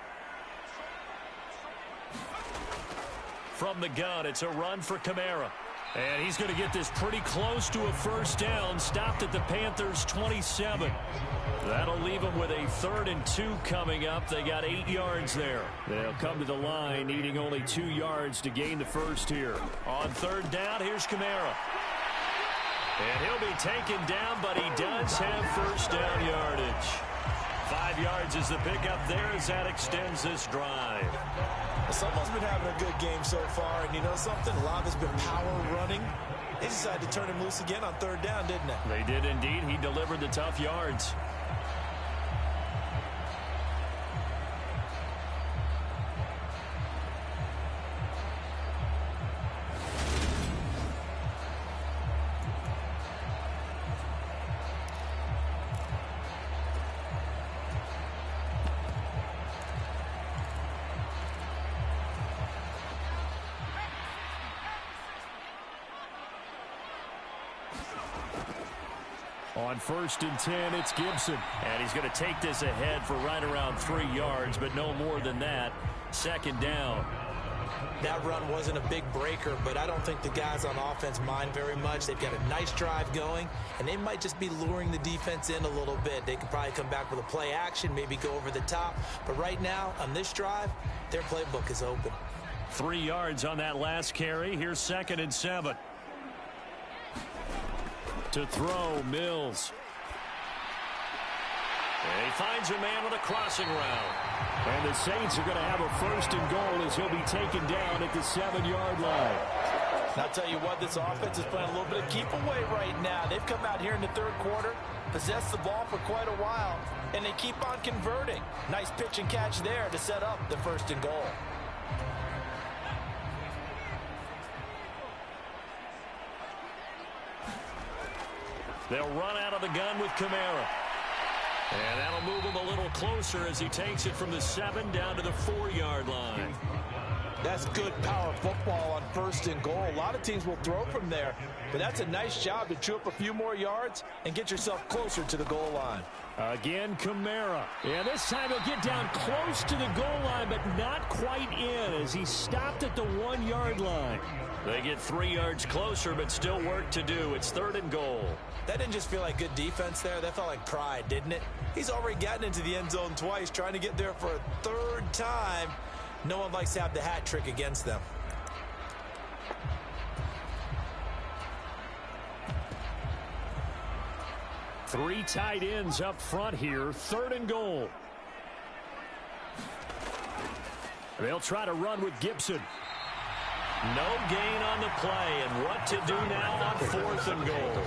From the gun, it's a run for Kamara. And he's going to get this pretty close to a first down, stopped at the Panthers' 27. That'll leave them with a 3rd and 2 coming up. They got 8 yards there. They'll come to the line, needing only 2 yards to gain the first here. On 3rd down, here's Kamara. And he'll be taken down, but he does have first down yardage. 5 yards is the pickup there as that extends this drive. Someone's been having a good game so far, and you know something? A lot has been power running. They decided to turn him loose again on 3rd down, didn't they? They did indeed. He delivered the tough yards. On 1st and 10, it's Gibson. And he's going to take this ahead for right around 3 yards, but no more than that. 2nd down. That run wasn't a big breaker, but I don't think the guys on offense mind very much. They've got a nice drive going, and they might just be luring the defense in a little bit. They could probably come back with a play action, maybe go over the top. But right now, on this drive, their playbook is open. 3 yards on that last carry. Here's 2nd and 7. To throw, Mills. And he finds a man on a crossing route. And the Saints are going to have a 1st and goal as he'll be taken down at the 7-yard line. I'll tell you what, this offense is playing a little bit of keep away right now. They've come out here in the 3rd quarter, possessed the ball for quite a while, and they keep on converting. Nice pitch and catch there to set up the 1st and goal. They'll run out of the gun with Kamara. And that'll move him a little closer as he takes it from the 7 down to the 4-yard line. That's good power football on 1st and goal. A lot of teams will throw from there, but that's a nice job to chew up a few more yards and get yourself closer to the goal line. Again, Kamara. And this time he'll get down close to the goal line, but not quite in as he stopped at the 1-yard line. They get 3 yards closer, but still work to do. It's 3rd and goal. That didn't just feel like good defense there. That felt like pride, didn't it? He's already gotten into the end zone twice, trying to get there for a 3rd time. No one likes to have the hat trick against them. Three tight ends up front here. 3rd and goal. They'll try to run with Gibson. No gain on the play, and what to do now on 4th and goal.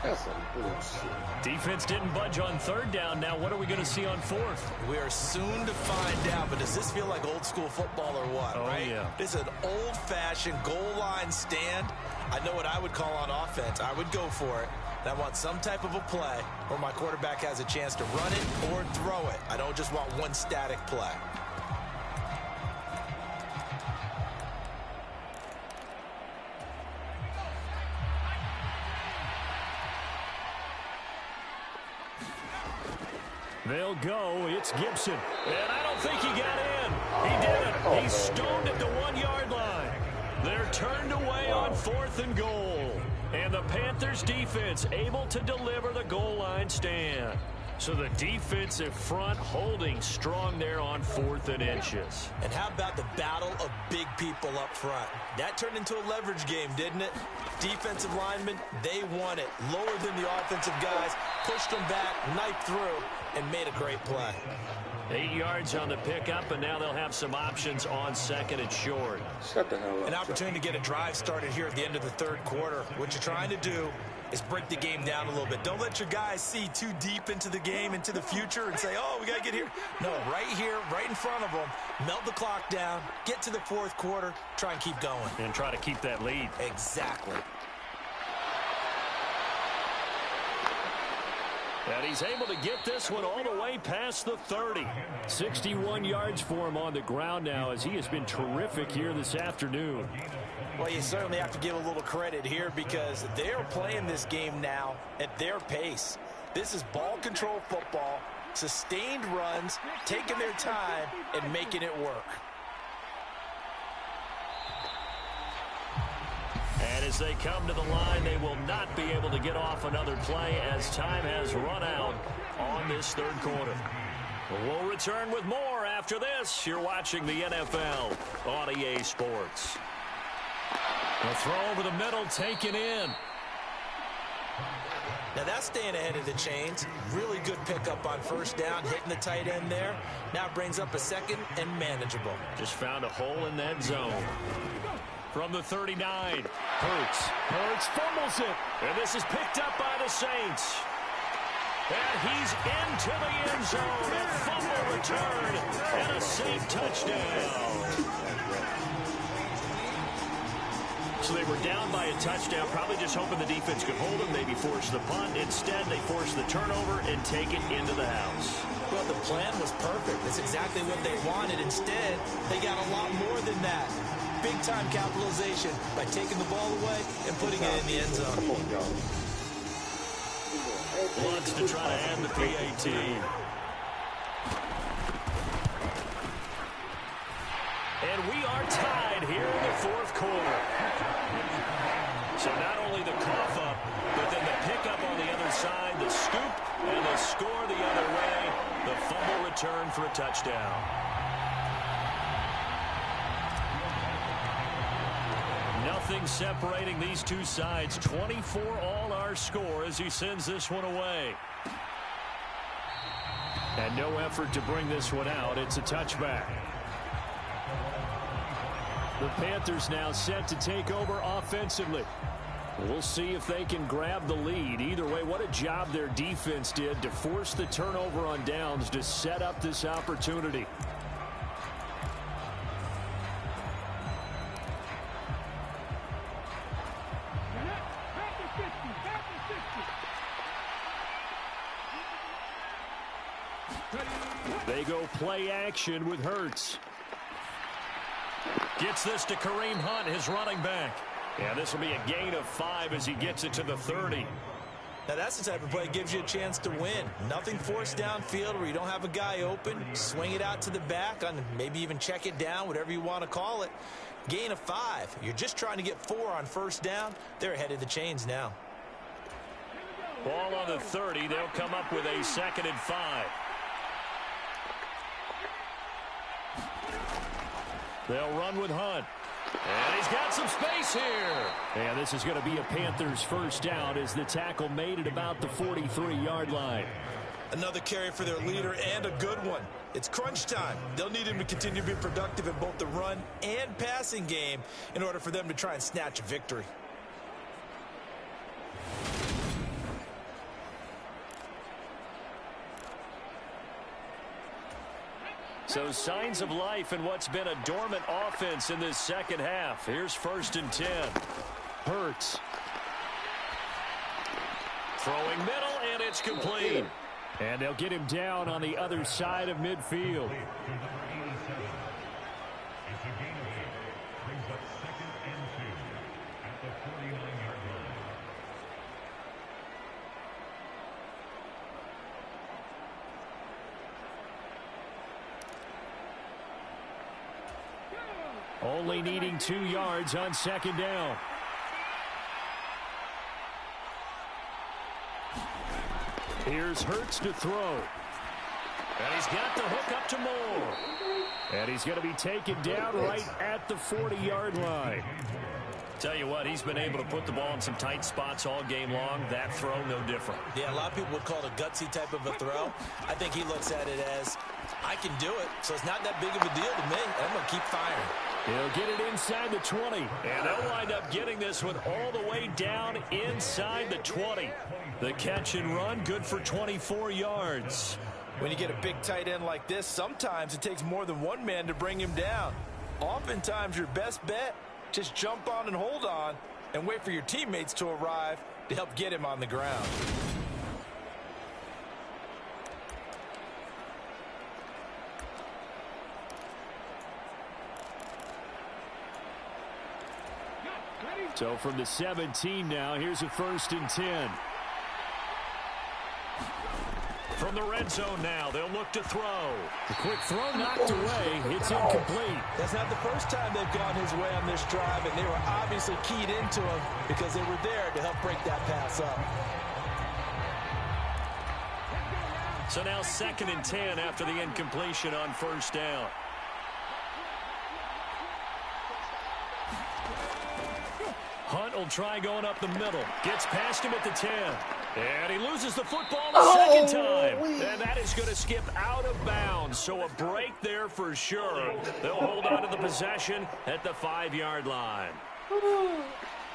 That's some bullshit. Defense didn't budge on 3rd down. Now what are we going to see on 4th? We are soon to find out, but does this feel like old school football or what, right? Yeah. This is an old-fashioned goal line stand. I know what I would call on offense. I would go for it. And I want some type of a play where my quarterback has a chance to run it or throw it. I don't just want one static play. They'll go. It's Gibson. And I don't think he got in. He didn't. He's stoned at the 1-yard line. They're turned away on 4th and goal. And the Panthers defense able to deliver the goal line stand. So the defensive front holding strong there on 4th and inches. And how about the battle of big people up front? That turned into a leverage game, didn't it? Defensive linemen, they won it. Lower than the offensive guys, pushed them back, knifed through, and made a great play. 8 yards on the pickup, and now they'll have some options on second and short. Shut the hell up. An opportunity to get a drive started here at the end of the third quarter. What you're trying to do is break the game down a little bit. Don't let your guys see too deep into the game, into the future, and say, oh, we got to get here. No, right here, right in front of them, melt the clock down, get to the fourth quarter, try and keep going. And try to keep that lead. Exactly. And he's able to get this one all the way past the 30. 61 yards for him on the ground now, as he has been terrific here this afternoon. Well, you certainly have to give a little credit here because they're playing this game now at their pace. This is ball control football, sustained runs, taking their time, and making it work. And as they come to the line, they will not be able to get off another play as time has run out on this third quarter. We'll return with more after this. You're watching the NFL on EA Sports. A throw over the middle, taken in. Now that's staying ahead of the chains. Really good pickup on first down, hitting the tight end there. Now brings up a second and manageable. Just found a hole in that zone. From the 39, Hurts fumbles it. And this is picked up by the Saints. And he's into the end zone. A fumble return and a Saint touchdown. So they were down by a touchdown, probably just hoping the defense could hold them, maybe force the punt. Instead, they forced the turnover and take it into the house. Well, the plan was perfect. That's exactly what they wanted. Instead, they got a lot more than that. Big-time capitalization by taking the ball away and putting it in the end zone. Come on, y'all. Wants to try to end the PAT. And we are tied here in the fourth quarter. So not only the cough up, but then the pickup on the other side, the scoop, and the score the other way. The fumble return for a touchdown. Nothing separating these two sides. 24 all our score as he sends this one away. And no effort to bring this one out. It's a touchback. The Panthers now set to take over offensively. We'll see if they can grab the lead. Either way, what a job their defense did to force the turnover on downs to set up this opportunity. They go play action with Hurts. Gets this to Kareem Hunt, his running back. And this will be a gain of 5 as he gets it to the 30. Now that's the type of play that gives you a chance to win. Nothing forced downfield where you don't have a guy open. Swing it out to the back, on maybe even check it down, whatever you want to call it. Gain of 5. You're just trying to get 4 on first down. They're ahead of the chains now. Ball on the 30. They'll come up with a 2nd and 5. They'll run with Hunt. And he's got some space here. And this is going to be a Panthers first down as the tackle made at about the 43-yard line. Another carry for their leader and a good one. It's crunch time. They'll need him to continue to be productive in both the run and passing game in order for them to try and snatch a victory. So signs of life in what's been a dormant offense in this second half. Here's 1st and 10. Hurts. Throwing middle, and it's complete. And they'll get him down on the other side of midfield. Only needing 2 yards on 2nd down. Here's Hurts to throw. And he's got the hook up to Moore. And he's going to be taken down right at the 40-yard line. Tell you what, he's been able to put the ball in some tight spots all game long. That throw, no different. Yeah, a lot of people would call it a gutsy type of a throw. I think he looks at it as, I can do it, so it's not that big of a deal to me. I'm going to keep firing. He'll get it inside the 20, and they'll wind up getting this one all the way down inside the 20. The catch and run, good for 24 yards. When you get a big tight end like this, sometimes it takes more than one man to bring him down. Oftentimes, your best bet, just jump on and hold on and wait for your teammates to arrive to help get him on the ground. So from the 17 now, here's a 1st and 10. From the red zone now, they'll look to throw. The quick throw knocked away. It's incomplete. That's not the first time they've gone his way on this drive, and they were obviously keyed into him because they were there to help break that pass up. So now 2nd and 10 after the incompletion on 1st down. Hunt will try going up the middle. Gets past him at the 10. And he loses the football a second time. And that is going to skip out of bounds. So a break there for sure. They'll hold on to the possession at the 5-yard line.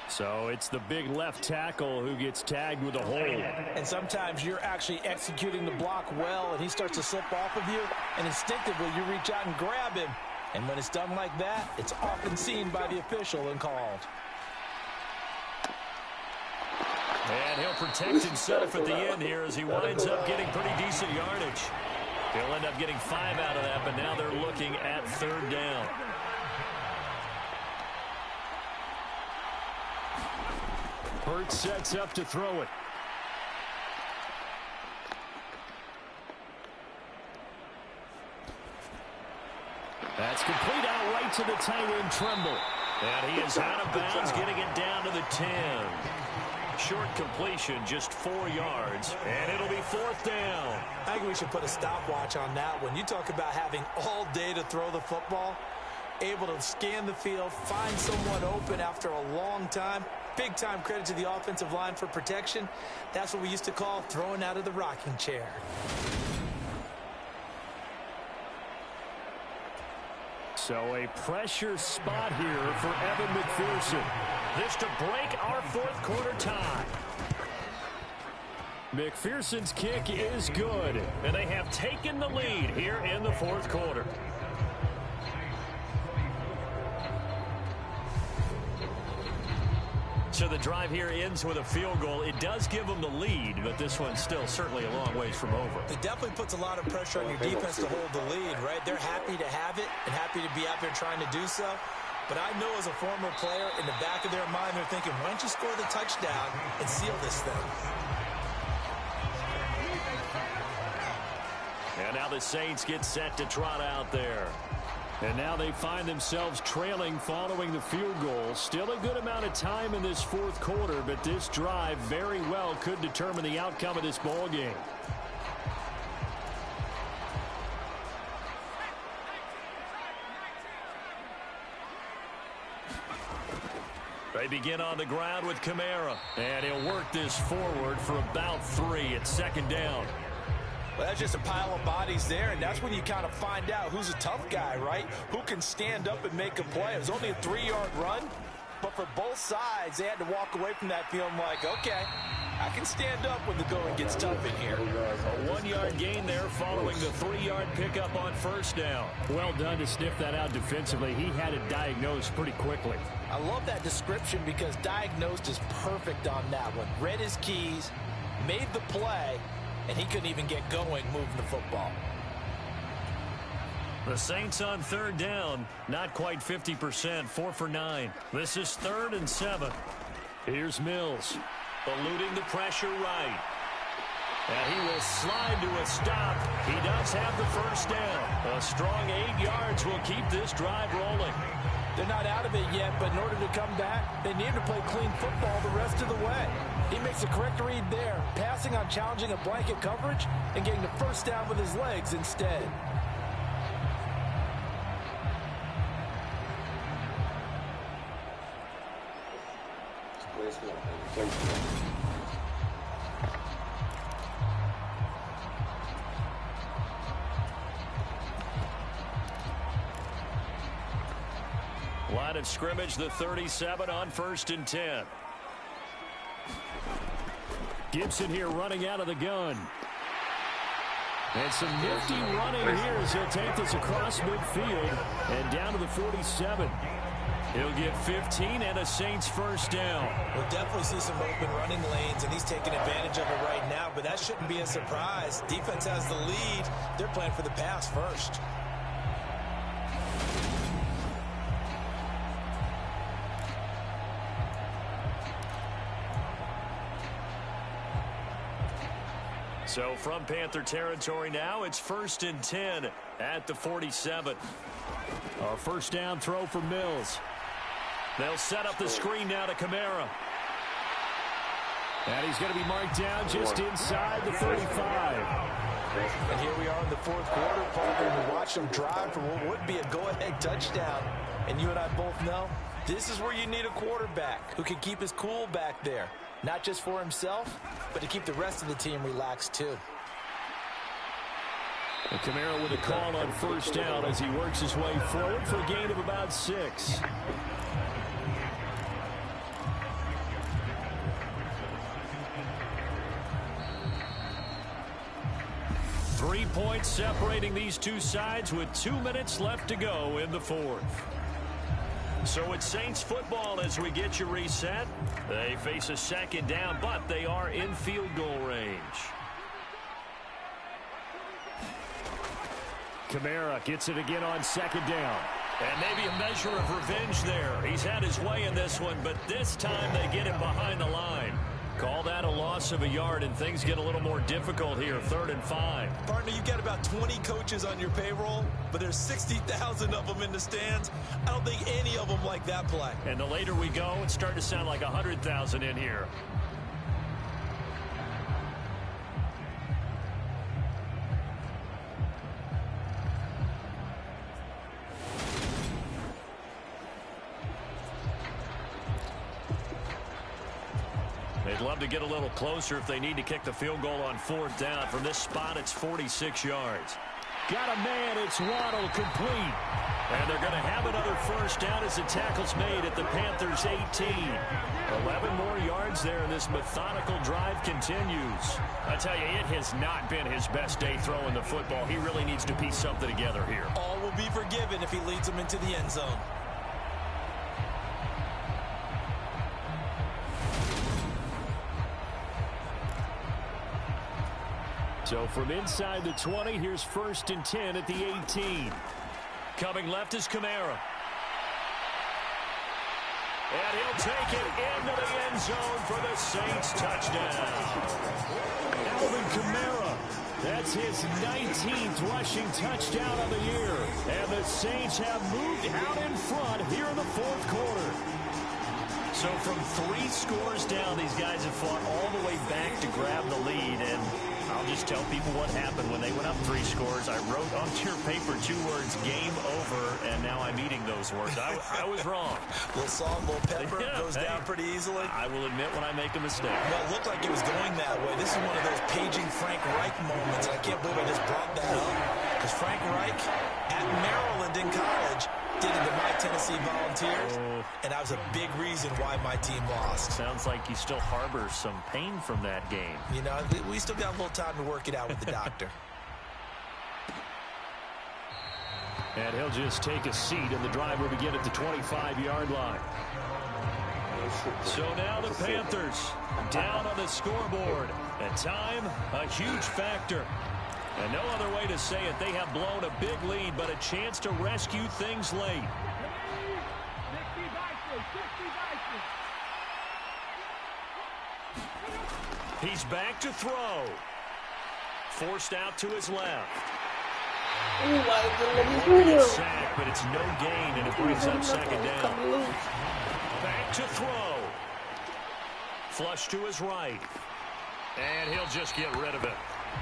So it's the big left tackle who gets tagged with a hold. And sometimes you're actually executing the block well, and he starts to slip off of you, and instinctively you reach out and grab him. And when it's done like that, it's often seen by the official and called. And he'll protect himself at the end here as he winds up getting pretty decent yardage. He'll end up getting 5 out of that, but now they're looking at 3rd down. Hurts sets up to throw it. That's complete out right to the tight end, Tremble. And he is out of bounds, getting it down to the 10. Short completion, just 4 yards, and it'll be 4th down. I think we should put a stopwatch on that one. You talk about having all day to throw the football, able to scan the field, find someone open after a long time. Big time credit to the offensive line for protection. That's what we used to call throwing out of the rocking chair. So a pressure spot here for Evan McPherson. This to break our 4th quarter tie. McPherson's kick is good, and they have taken the lead here in the 4th quarter. So the drive here ends with a field goal. It does give them the lead, but this one's still certainly a long ways from over. It definitely puts a lot of pressure on your defense to hold the lead, right? They're happy to have it and happy to be out there trying to do so. But I know as a former player, in the back of their mind, they're thinking, why don't you score the touchdown and seal this thing? And now the Saints get set to trot out there. And now they find themselves trailing following the field goal. Still a good amount of time in this 4th quarter, but this drive very well could determine the outcome of this ball game. They begin on the ground with Kamara, and he'll work this forward for about 3 at 2nd down. Well, that's just a pile of bodies there, and that's when you kind of find out who's a tough guy, right? Who can stand up and make a play. It was only a 3-yard run, but for both sides, they had to walk away from that feeling like, okay, I can stand up when the going gets tough in here. A 1-yard gain there following the 3-yard pickup on 1st down. Well done to sniff that out defensively. He had it diagnosed pretty quickly. I love that description because diagnosed is perfect on that one. Read his keys, made the play, and he couldn't even get going moving the football. The Saints on 3rd down, not quite 50%, 4 for 9. This is 3rd and 7. Here's Mills, eluding the pressure right. And he will slide to a stop. He does have the 1st down. A strong 8 yards will keep this drive rolling. They're not out of it yet, but in order to come back, they need to play clean football the rest of the way. He makes the correct read there, passing on challenging a blanket coverage and getting the 1st down with his legs instead. Very smart. Very smart. Line of scrimmage, the 37 on 1st and 10. Gibson here running out of the gun. And some nifty running here as he'll take this across midfield and down to the 47. He'll get 15 and a Saints first down. We'll definitely see some open running lanes, and he's taking advantage of it right now, but that shouldn't be a surprise. Defense has the lead. They're playing for the pass first. So from Panther territory now, it's 1st and 10 at the 47. A first down throw for Mills. They'll set up the screen now to Kamara. And he's going to be marked down just inside the 35. And here we are in the fourth quarter, Parker, and we watch them drive for what would be a go-ahead touchdown. And you and I both know this is where you need a quarterback who can keep his cool back there. Not just for himself, but to keep the rest of the team relaxed too. And Kamara with a call on first down as he works his way forward for a gain of about 6. Three points separating these two sides with 2 minutes left to go in the fourth. So it's Saints football as we get you reset. They face a second down, but they are in field goal range. Kamara gets it again on second down. And maybe a measure of revenge there. He's had his way in this one, but this time they get him behind the line. Call that a loss of a yard, and things get a little more difficult here, 3rd and 5. Partner, you've got about 20 coaches on your payroll, but there's 60,000 of them in the stands. I don't think any of them like that play. And the later we go, it's starting to sound like 100,000 in here. They'd love to get a little closer if they need to kick the field goal on 4th down. From this spot, it's 46 yards. Got a man, it's Waddle, complete. And they're going to have another first down as the tackle's made at the Panthers' 18. 11 more yards there, and this methodical drive continues. I tell you, it has not been his best day throwing the football. He really needs to piece something together here. All will be forgiven if he leads them into the end zone. So from inside the 20, here's 1st and 10 at the 18. Coming left is Kamara. And he'll take it into the end zone for the Saints touchdown. Alvin Kamara. That's his 19th rushing touchdown of the year. And the Saints have moved out in front here in the fourth quarter. So from 3 scores down, these guys have fought all the way back to grab the lead. And I'll just tell people what happened when they went up 3 scores. I wrote onto your paper 2 words, game over, and now I'm eating those words. I was wrong. Little salt, little pepper, goes down pretty easily. I will admit when I make a mistake. Well, it looked like it was going that way. This is one of those paging Frank Reich moments. I can't believe I just brought that up. Because Frank Reich at Maryland in college did it to my Tennessee Volunteers, and that was a big reason why my team lost. Sounds like you still harbor some pain from that game. You know, we still got a little time to work it out with the doctor. And he'll just take a seat, and the drive will begin at the 25-yard line. So now the Panthers down on the scoreboard. At time, a huge factor. And no other way to say it, they have blown a big lead, but a chance to rescue things late. He's back to throw. Forced out to his left. Sack, but it's no gain, and it brings up second down. Back to throw. Flush to his right. And he'll just get rid of it.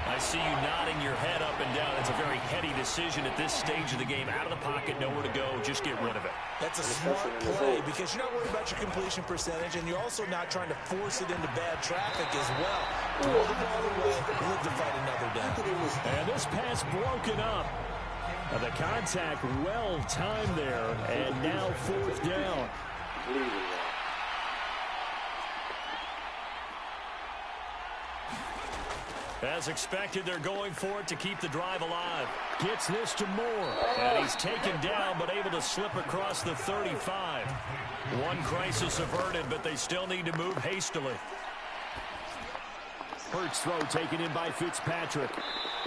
I see you nodding your head up and down. It's a very heady decision at this stage of the game. Out of the pocket, nowhere to go. Just get rid of it. That's a smart play because you're not worried about your completion percentage, and you're also not trying to force it into bad traffic as well. Throw the ball away, live to fight another down. And this pass broken up. The contact well timed there, and now 4th down. As expected, they're going for it to keep the drive alive. Gets this to Moore. And he's taken down, but able to slip across the 35. One crisis averted, but they still need to move hastily. Hurts throw taken in by Fitzpatrick.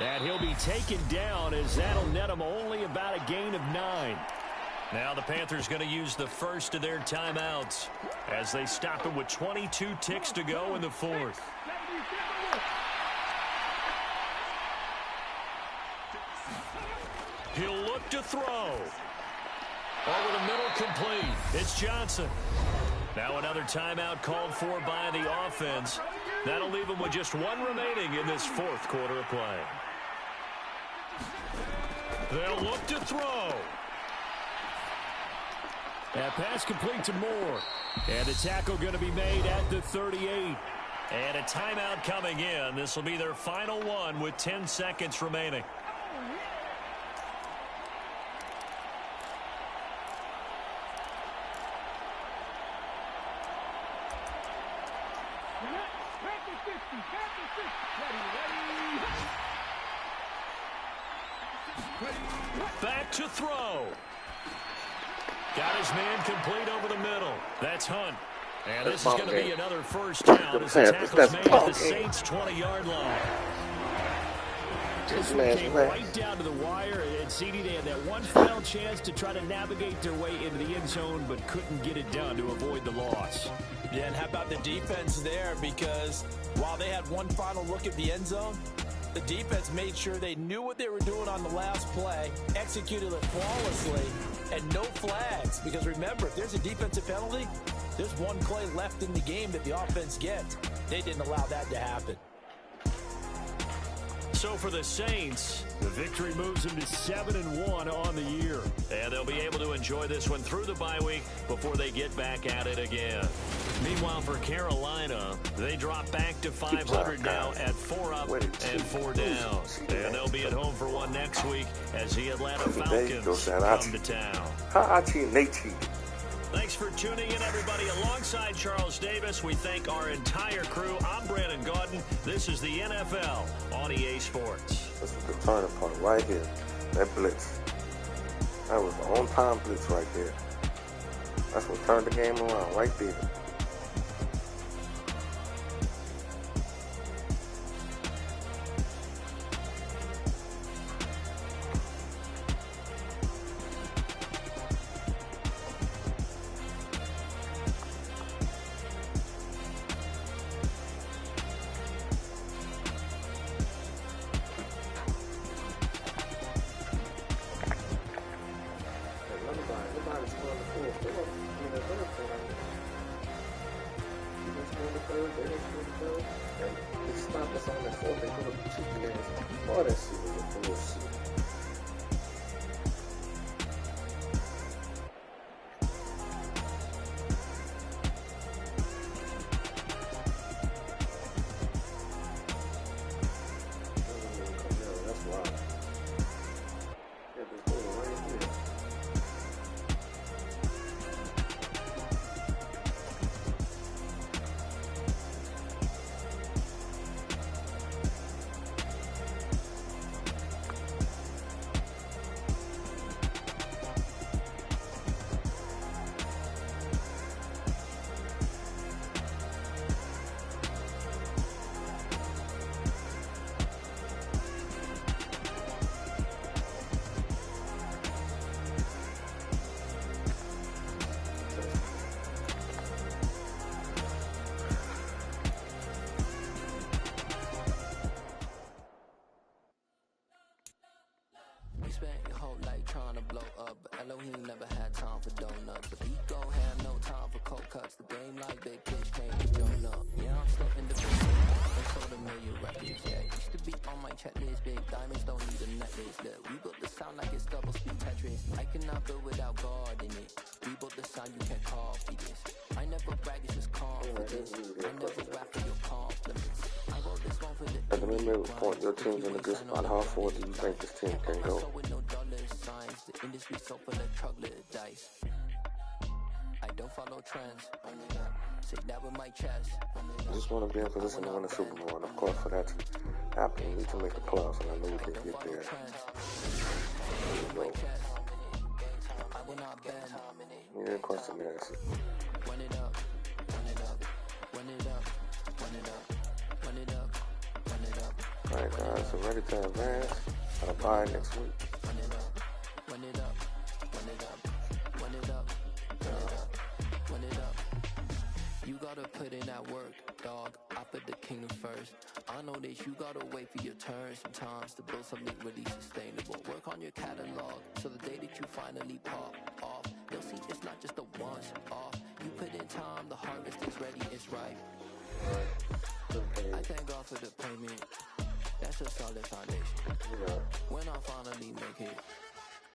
And he'll be taken down as that'll net him only about a gain of 9. Now the Panthers going to use the first of their timeouts as they stop him with 22 ticks to go in the 4th. He'll look to throw. Over the middle, complete. It's Johnson. Now another timeout called for by the offense. That'll leave him with just 1 remaining in this 4th quarter of play. They'll look to throw. That pass complete to Moore. And the tackle going to be made at the 38. And a timeout coming in. This will be their final one with 10 seconds remaining. Back to throw. Got his man complete over the middle. That's Hunt. And this is going to be another first down as the tackle's made at the Saints' 20-yard line. This one came right down to the wire, and CD, they had that one final chance to try to navigate their way into the end zone, but couldn't get it done to avoid the loss. Yeah, and how about the defense there? Because while they had one final look at the end zone, the defense made sure they knew what they were doing on the last play, executed it flawlessly, and no flags. Because remember, if there's a defensive penalty, there's one play left in the game that the offense gets. They didn't allow that to happen. So for the Saints, the victory moves them to 7-1 on the year. And they'll be able to enjoy this one through the bye week before they get back at it again. Meanwhile, for Carolina, they drop back to 500 now at 4 up and 4 down. And they'll be at home for one next week as the Atlanta Falcons come to town. Thanks for tuning in, everybody. Alongside Charles Davis, we thank our entire crew. I'm Brandon Gaudin. This is the NFL on EA Sports. This is the turning point right here. That blitz. That was the on-time blitz right there. That's what turned the game around right there. cannot build without God in it. Rebuild the sound, you can't copy this. I never brag, it's just confidence. I never rap for your compliments. I wrote this one for the At the midpoint, your team's in a good spot. How far do you think this team can go? with no dollar signs, the industry so full of troglodytes. I don't follow trends. Say that with my chest. I just want to be in position to win a Super Bowl, and of course, for that to happen, you need to make the playoffs, and I know we can get there. Yeah, question the answer. Run it up, run it up, run it up, run it up, run it up, run it up. Alright, guys, so ready to advance. Got a bye next week. Run it up, run it up, run it up, run it up, run it up, run it up. You gotta put in that work, dog. I put the kingdom first. I know that you gotta wait for your turn sometimes to build something really sustainable. Work on your catalog, so the day that you finally pop off, you'll see it's not just a once off. You put in time, the harvest is ready, it's ripe. I thank God for the payment. That's a solid foundation. When I finally make it,